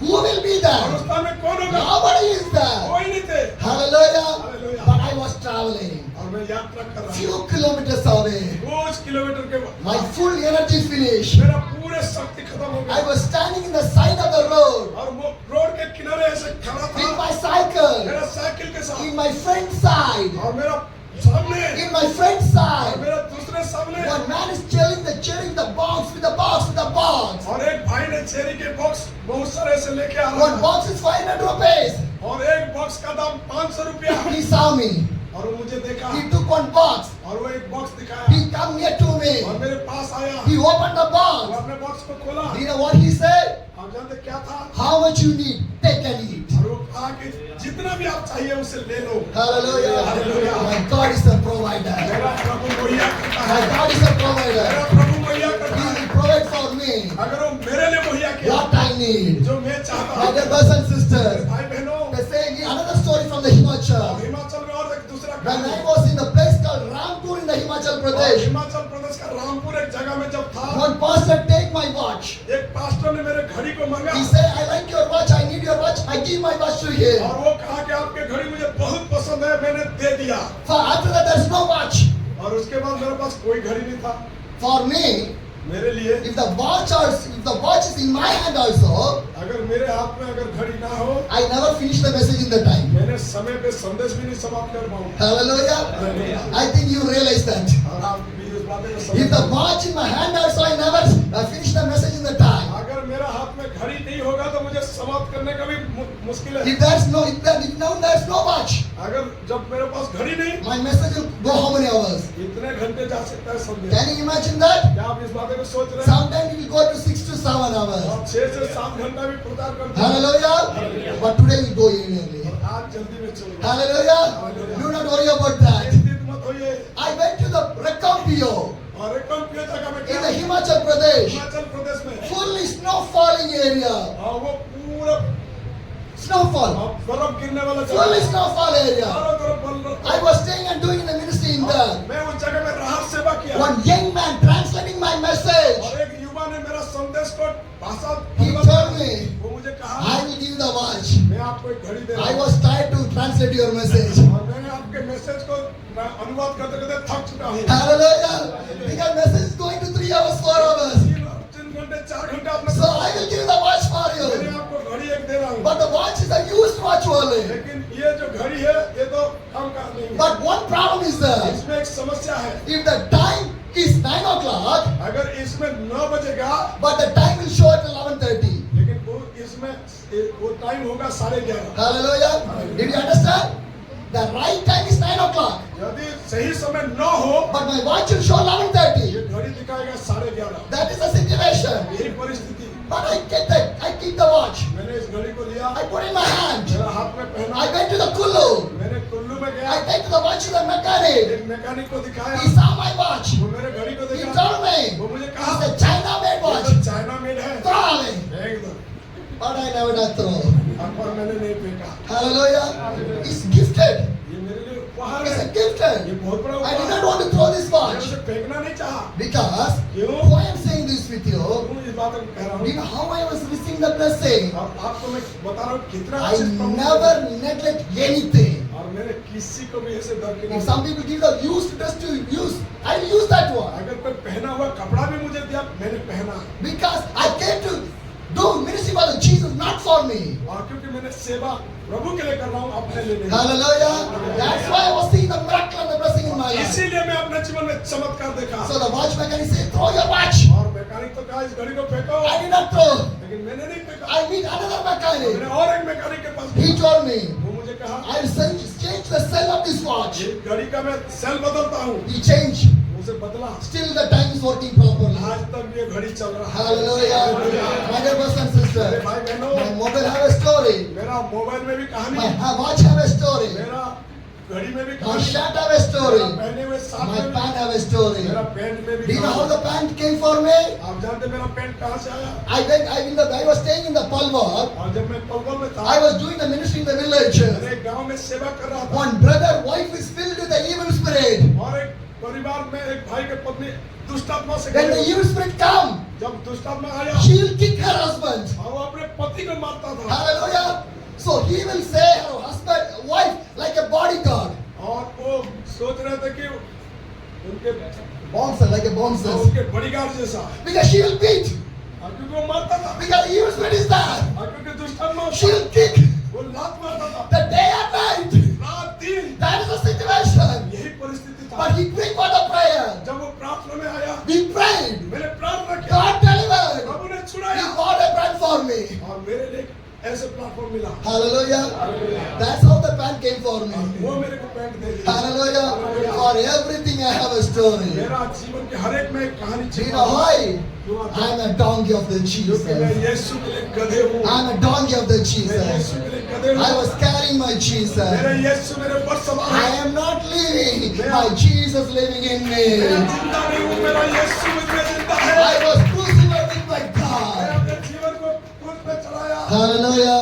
Who will be और there? उस स्थान में कौन होगा? Nobody is there. कोई नहीं थे Hallelujah. Hallelujah. But I was traveling और मैं यात्रा कर रहा few kilometers away. कुछ किलोमीटर के बाद My full energy finished. मेरा पूरे शक्ति खत्म हो I गया was standing in the side of the road और वो रोड के किनारे ऐसे खड़ा with था my cycle मेरा साइकिल के साथ in my front side. और मेरा सामने In my front और side, मेरा दूसरे सामने one man is selling the cherry with the box, with the box, with the box. और एक भाई ने चेरी के बॉक्स बहुत सारे से लेके आ रहा One था box is 500 rupees. और एक बॉक्स का दाम 500 रुपया He saw me. और वो मुझे देखा He took one box. और वो एक बॉक्स दिखाया He come near to और me. मेरे पास आया He opened the और box. अपने बॉक्स को खोला। Do you know what he said? आप जानते क्या था? How much you need? Take and eat. और वो कहा कि जितना भी आप चाहिए उसे ले लो। Hallelujah. Hallelujah. My God is a provider. मेरा प्रभु मुहैया करता My है। God is a provider. मेरा प्रभु मुहैया करता He है। will provide for me अगर वो मेरे लिए मुहैया किया what I need. जो मैं चाहता My हूँ। dear brothers and sisters, भाई बहनों, the same another story from the Himachal. Himachal में और एक दूसरा When कहानी। I was in the place called Rampur in the Himachal Pradesh, Himachal Pradesh का रामपुर एक जगह में जब था, one pastor take my watch. एक पास्टर ने मेरे घड़ी को मांगा He said, I like your watch, I need your watch, I give my watch to him. और वो कहा कि आपके घड़ी मुझे बहुत पसंद है, मैंने दे दिया। For after that there's no watch. और उसके बाद मेरे पास कोई घड़ी नहीं था। For me, मेरे लिए if the watch is in my hand also, अगर मेरे हाथ में अगर घड़ी ना हो, I never finish the message in the time. मैंने समय पे संदेश भी नहीं समाप्त कर पाऊंगा। Hallelujah. Hallelujah. I think you realize that. और आप भी इस बात बातें को If समझता the हूँ। watch in my hand also, I never finish the message in the time. अगर मेरा हाथ में घड़ी नहीं होगा तो मुझे समाप्त करने का भी मुश्किल है। If now there's no watch, अगर जब मेरे पास घड़ी नहीं, my message will go how many hours? इतने घंटे जा सकता है संदेश। Can you imagine that? क्या आप इस बातें को सोच रहे हैं? Sometimes it will go to 6 to 7 hours. आप 6 से 7 घंटा भी प्रचार करते हैं। Hallelujah. But today we go early. आज जल्दी में चल गए। Hallelujah. Do not worry about that. चिंतित मत होइए। I went to the Rekampio और एक कम किया जगह में in क्या? the Himachal Pradesh. Himachal Pradesh में। Fully snow falling area. और वो पूरा Snowfall. बर्फ गिरने वाला Fully जगह। snowfall area. चारों तरफ बर्फ। I was staying and doing the ministry in there. मैं उस जगह में राहत सेवा किया। One young man translating my message. और एक युवा ने मेरा संदेश को भाषा He told me, वो मुझे कहा, I will give you the watch. मैं आपको एक घड़ी दे रहा I हूँ। was tired to translate your message. और मैंने आपके मैसेज को अनुवाद करते करते थक चुका हूँ। Hallelujah. Because message is going to 3 hours, 4 hours. 3 घंटे 4 घंटे आपने। So I will give you the watch for मैंने you. आपको घड़ी एक दे रहा हूँ। But the watch is a used watch only. लेकिन ये जो घड़ी है ये तो काम का नहीं है। But one problem is there. इसमें एक समस्या है। If the time is 9 o'clock, अगर इसमें 9 बजेगा but the time will show at 11:30. लेकिन वो इसमें वो टाइम होगा 11:30। Hallelujah. Did you understand? The right time is 9 o'clock. यदि सही समय 9 हो, But my watch will show 11:30. ये घड़ी दिखाएगा 11:30। That is the situation. यही परिस्थिति। But I keep the watch. मैंने इस घड़ी को लिया, I put in my hand. मेरा हाथ में पहना। I went to the Kulu. मैंने कुल्लू में गया, I take the watch to the mechanic. एक मैकेनिक को दिखाया। He saw my watch. वो मेरे घड़ी को He देखा। told me, वो मुझे it's कहा, a China made ये watch. तो चाइना मेड है। Throw away. फेंक दो। But I never did throw. पर मैंने नहीं फेंका। Hallelujah. It's gifted. ये मेरे लिए उपहार It's है। a gifted. ये बहुत बड़ा I did उपहार not है। want to throw this मैं watch. उसे फेंकना नहीं चाहा। Because क्यों? why I am saying this with you, क्यों इस बात को कह रहा do you हूँ? know how I was receiving the blessing? और आपको मैं बता रहा हूँ कितना I चीज प्रभु ने never neglect anything. और मैंने किसी को भी ऐसे दरकिनार If some people give the used dress to use, I will use that one. अगर कोई पहना हुआ कपड़ा भी मुझे दिया मैंने पहना Because I came to do ministry for the Jesus, not for me. और क्योंकि मैंने सेवा प्रभु के लिए कर रहा हूँ अपने लिए नहीं। Hallelujah. That's why I was seeing the miracle and the blessing in my life. इसीलिए मैं अपने जीवन में चमत्कार देखा। So the watch mechanic said, throw your watch. और मैकेनिक तो कहा इस घड़ी को फेंको, I did not throw. लेकिन मैंने नहीं फेंका। I meet another mechanic. मैंने और एक मैकेनिक के पास He गया। told me, वो मुझे कहा I'll change the cell of this watch. ये घड़ी का मैं सेल बदलता हूँ। He changed. उसे बदला, Still the time is working properly. आज तक ये घड़ी चल रहा है। Hallelujah. My dear brothers and मेरे sisters, भाई बहनों, my mobile have a story. मेरा मोबाइल में भी कहानी, My watch have a story. मेरा घड़ी में भी My कहानी, shirt have a story. मेरा पहने हुए साथ My में भी, pant have a story. मेरा पैंट में भी Do you know how कहानी। the pant came for me? आप जानते मेरा पैंट कहाँ से आया? I was staying in the Palwar. और जब मैं पलवल में था, I was doing the ministry in the village. मेरे गांव में सेवा कर रहा था। One brother, wife is filled with the evil spirit. और एक परिवार में एक भाई के पत्नी दुष्टात्मा से When the घिरी। evil spirit come, जब दुष्टात्मा आया, she will kick her husband. और वो अपने पति को मारता था। Hallelujah. So he will say her husband, wife, like a bodyguard. और वो सोच रहे थे कि उनके Bouncer, like a bouncer. उनके बॉडीगार्ड जैसा। Because she will beat. और क्योंकि वो मारता था, Because evil spirit is there. और क्योंकि दुष्टात्मा She will kick वो लात मारता था। the day and night. रात दिन That is the situation. यही परिस्थिति था। But he prayed for the prayer. जब वो प्रार्थना में आया, He prayed. मैंने प्रार्थना किया, God delivered. प्रभु ने He छुड़ाया got a plan for me. और मेरे लिए ऐसे प्लेटफॉर्म मिला। Hallelujah. That's how the plan came for me. वो मेरे को पैंट दे दिया। Hallelujah. For everything I have a story. मेरा जीवन के हर एक में एक कहानी Do you छिपा know है। why? क्यों आता है? I'm a donkey of the क्योंकि मैं Jesus. यीशु के लिए गधे हूँ। I'm a donkey of the मैं Jesus. यीशु के लिए गधे I हूँ। was carrying my मेरा Jesus. यीशु मेरे पर सवार I है। am not living, my Jesus living in मैं me. जिंदा नहीं हूँ, मेरा यीशु मुझमें जिंदा है। I was crucified with my मैं God. अपने जीवन को क्रूस पे चढ़ाया। Hallelujah.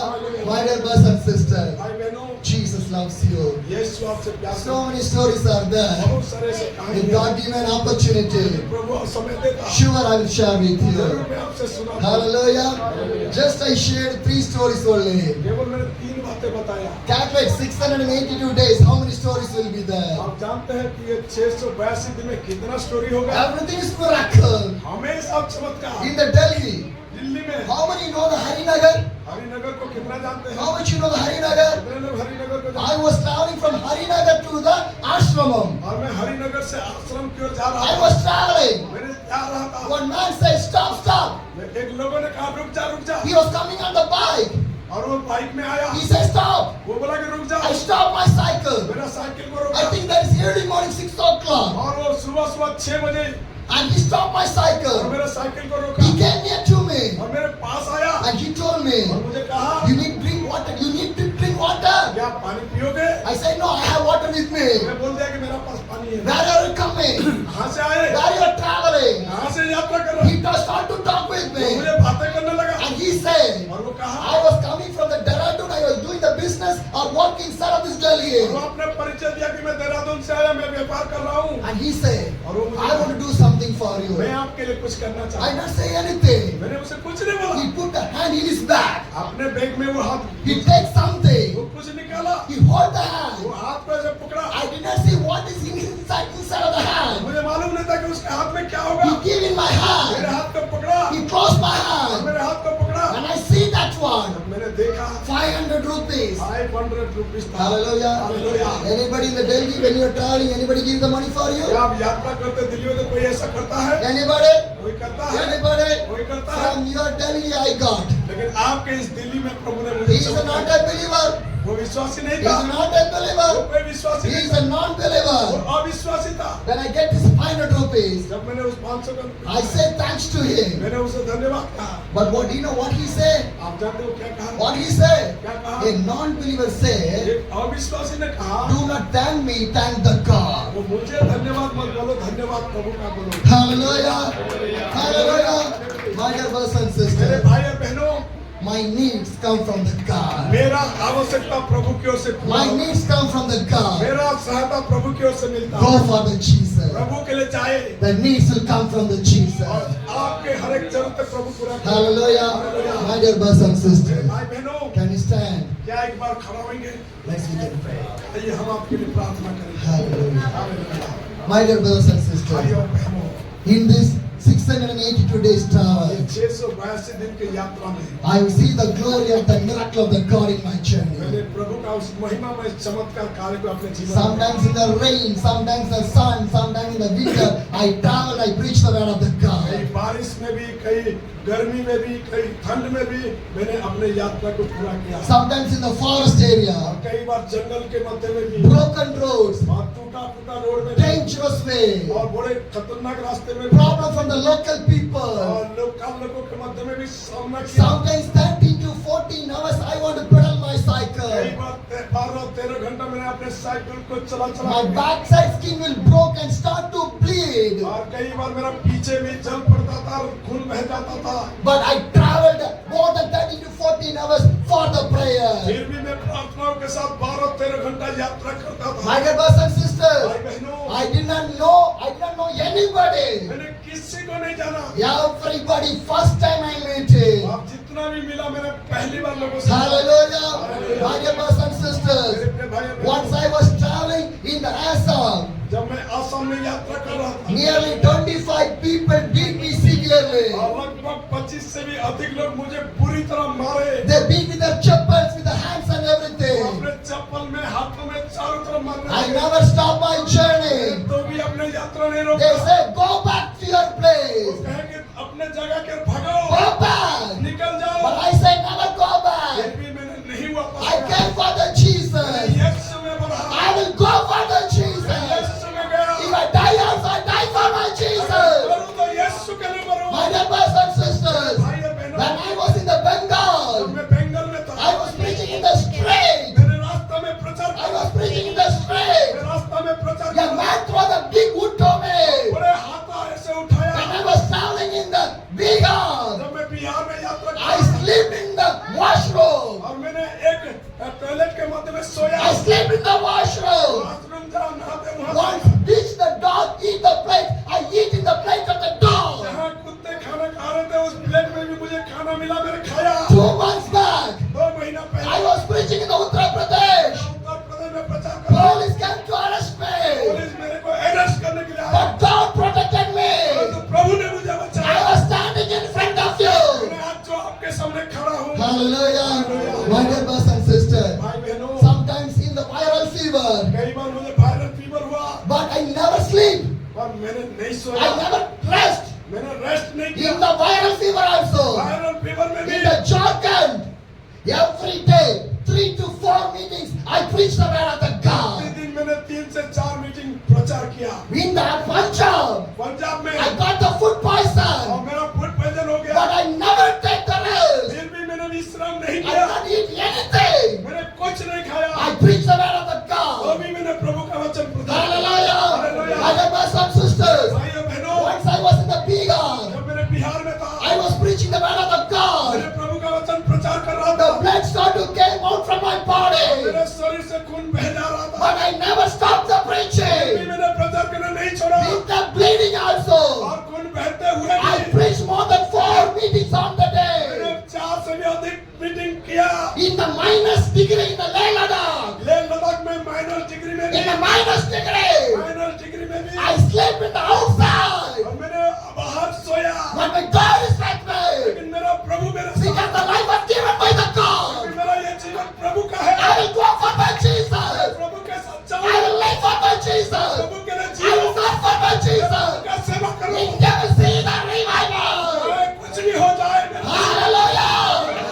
My dear brothers and sisters, भाई बहनों, Jesus loves you. यीशु आपसे प्यार So many stories are there. बहुत सारे ऐसे कहानी If हैं। God give me an opportunity, प्रभु समय देता, sure I will share with जरूर you. मैं आपसे सुनाऊंगा। Hallelujah. Just I shared 3 stories only. केवल मैंने 3 बातें बताया। Calculate 682 days. How many stories will be there? आप जानते हैं कि ये 682 दिन में कितना स्टोरी होगा? Everything is miracle. हमेशा चमत्कार। In the Delhi, दिल्ली में how many know the Harinagar? Harinagar को कितना जानते हैं? How much you know the Harinagar? कितने लोग हरिनगर को I जानते was traveling from Harinagar to the ashramam. हैं? और मैं हरिनगर से आश्रम की ओर जा रहा I था। was traveling. मैंने जा रहा था। One man said, stop, stop. एक लोगों ने कहा रुक जा रुक जा। He was coming on the bike. और वो बाइक में आया। He said, stop. वो बोला कि रुक जा। I stopped my cycle. मेरा साइकिल को I रोका। think that is early morning, 6 o'clock. और वो सुबह सुबह 6 बजे And he stopped my और cycle. मेरा साइकिल को He रोका came near to me. और मेरे पास आया And he told और me, मुझे कहा you need drink water. You need to drink water. क्या आप पानी पियोगे? I said, no, I have water with me. मैं बोल दिया कि मेरा पास पानी है। Where are you coming? कहाँ से आए? Where you are traveling? कहाँ से यात्रा कर रहे He started to talk with हो? me. मुझे बातें करने लगा And he said, और वो कहा I was coming from the Dehradun. I was doing the business or working service Delhi. वो अपने परिचय दिया कि मैं देहरादून से आया, मैं व्यापार कर रहा हूँ And he said, और वो मुझे I want to do something for you. मैं आपके लिए कुछ करना I चाहता did not say anything. हूँ। मैंने उसे कुछ नहीं बोला। He put the hand in his bag. अपने बैग में वो हाथ He takes वो something. कुछ निकाला। He hold the वो hand. हाथ को ऐसे पकड़ा। I did not see what is inside of the hand. मुझे मालूम नहीं था कि उसके हाथ में क्या He होगा। gave in my मेरे hand. हाथ को पकड़ा He closed my और hand. मेरे हाथ को पकड़ा। And I see that one. जब मैंने देखा 500 rupees. 500 रुपीस था। Hallelujah. Hallelujah। Anybody in the Delhi when you are traveling, anybody give the money for you? क्या आप यात्रा करते दिल्ली में तो कोई ऐसा करता है? Anybody? कोई करता है? Anybody? कोई करता है? From your Delhi I got. लेकिन आपके इस दिल्ली में प्रभु ने He मुझे is चमत्कार not a believer. वो विश्वासी नहीं He था। is not a वो believer. कोई विश्वासी He नहीं is था। a non-believer. वो अविश्वासी था। When I get this 500 rupees, जब मैंने उस 500 का I say thanks to him. मैंने उसे धन्यवाद कहा। But what do you know what he said? आप जानते हो क्या कहा? What he said? क्या कहा? A non-believer said, एक अविश्वासी ने कहा do not thank me, thank the God. वो मुझे धन्यवाद मत बोलो, धन्यवाद प्रभु का बोलो। Hallelujah. Hallelujah. My dear brothers and मेरे sisters, भाई और बहनों, my needs come from the God. मेरा आवश्यकता प्रभु की ओर से पूरा My होता है। needs come from the God. मेरा सहायता प्रभु की ओर से मिलता Go है। for the Jesus. प्रभु के लिए जाए The needs will come from the और Jesus. आपके हर एक जरूरत तक प्रभु पूरा करे। Hallelujah. My dear brothers and मेरे sisters, भाई बहनों, can you stand? क्या एक बार खड़ा होंगे? Let's begin pray. आइए हम आपके लिए प्रार्थना करेंगे। Hallelujah. Hallelujah. My dear brothers and भाई sisters, और बहनों, in this 682 days ये travel, 682 दिन की यात्रा में I will see the glory and the miracle of the God in my journey. मैंने प्रभु का उस महिमामय चमत्कार कार्य को अपने जीवन में Sometimes in the rain, sometimes the sun, sometimes in the winter, I travel, I preach the word of the कई God. बारिश में भी, कई गर्मी में भी, कई ठंड में भी मैंने अपने यात्रा को पूरा किया। Sometimes in the forest और area, कई बार जंगल के मध्य में भी, broken roads, और टूटा-फूटा रोड में भी, dangerous way, और बड़े खतरनाक रास्ते में भी, problem from the local people. और लोगों के मध्य में भी सामना किया। Sometimes 13 to 14 hours I want to pedal my कई cycle. बार 12-13 घंटा मैंने अपने साइकिल को चला My backside skin will broke and start to bleed. और कई बार मेरा पीछे भी जल पड़ता था और खून बह जाता था। But I traveled more than 13 to 14 hours for the prayer. फिर भी मैं प्रार्थनाओं के साथ 12-13 घंटा यात्रा करता था। My dear brothers and भाई sisters, बहनों, I did not know anybody. मैंने किसी को नहीं जाना। Everybody, first time I met him. आप जितना भी मिला मैंने पहली बार लोगों से Hallelujah. My dear brothers and मेरे sisters, अपने भाई और once बहनों, I was traveling in the Assam, जब मैं आसाम में यात्रा कर रहा था nearly 25 people beat me severely. और लगभग 25 से भी अधिक लोग मुझे बुरी तरह मारे। They beat with their chappals, with the hands and वो everything. अपने चप्पल में, हाथों में, चारों तरफ मारने I लगे। never stopped my journey. तो भी अपने यात्रा नहीं They रोका। say, go back to your वो place. कहेंगे अपने जगह के भागो, Go back. निकल But जाओ। I say, never go फिर back. भी मैंने नहीं वापस I आया। came for the Jesus. यीशु में बढ़ा। I will go for the Jesus. यीशु में गया। If I die also, I die for my Jesus. मरूं तो यीशु के लिए मरूं। My dear brothers and sisters, भाई और बहनों, when I was in the जब Bengal, मैं बंगाल में था, I was preaching in the street. मैंने रास्ता में प्रचार I किया। was preaching in the street. मैं रास्ता में प्रचार A किया। man threw a big wood to me. बड़े हाथा ऐसे उठाया। When I was traveling in the Bihar, जब मैं बिहार में यात्रा I किया slept in the washroom. और मैंने एक टॉयलेट के मध्य में सोया। I slept in the washroom. Bathroom जाओ, नहाते वहाँ Once which the dog eat the plate, I eat in the plate of the dog. जहाँ कुत्ते खाना खा रहे थे उस प्लेट में भी मुझे खाना मिला, मैंने खाया। 2 months back, 2 महीना I पहले was preaching in Uttar Pradesh. Uttar Pradesh में प्रचार कर रहा था। Police came to arrest me, police मेरे को अरेस्ट करने के लिए आया, but God protected me. परंतु प्रभु ने मुझे I बचाया। was standing in front of you. मैं आज जो आपके सामने खड़ा हूँ, Hallelujah. नहीं I सोया, never rest. मैंने रेस्ट नहीं किया। In the viral fever also. Viral fever में भी In the Jharkhand, every day, 3 to 4 meetings, I preach the word of the God. प्रतिदिन मैंने 3 से 4 मीटिंग प्रचार किया। In the Punjab, पंजाब में I got the food और poison, मेरा फूड पॉइजन हो but गया, I never take the rest. फिर भी मैंने विश्राम नहीं I किया, don't eat anything. मैंने कुछ नहीं खाया, I preach the word of the तो God. भी मैंने प्रभु का वचन प्रचार किया। Hallelujah. Hallelujah. My brothers and sisters, भाइयों बहनों, once I was in the Bihar, जब मैंने बिहार में था, I was preaching the word of the मैंने God. प्रभु का वचन प्रचार कर रहा The था, blood started to came out from my body, मेरे शरीर से खून बह जा रहा था, but I never stopped the फिर भी preaching. मैंने प्रचार करना नहीं छोड़ा, With the bleeding also, और खून बहते हुए I भी preached more than 4 meetings on the मैंने day. 4 से भी अधिक मीटिंग किया। In the minus degree in the Leh Ladakh, Leh Ladakh में माइनर डिग्री में भी, in the minus degree, minor degree में भी I slept in the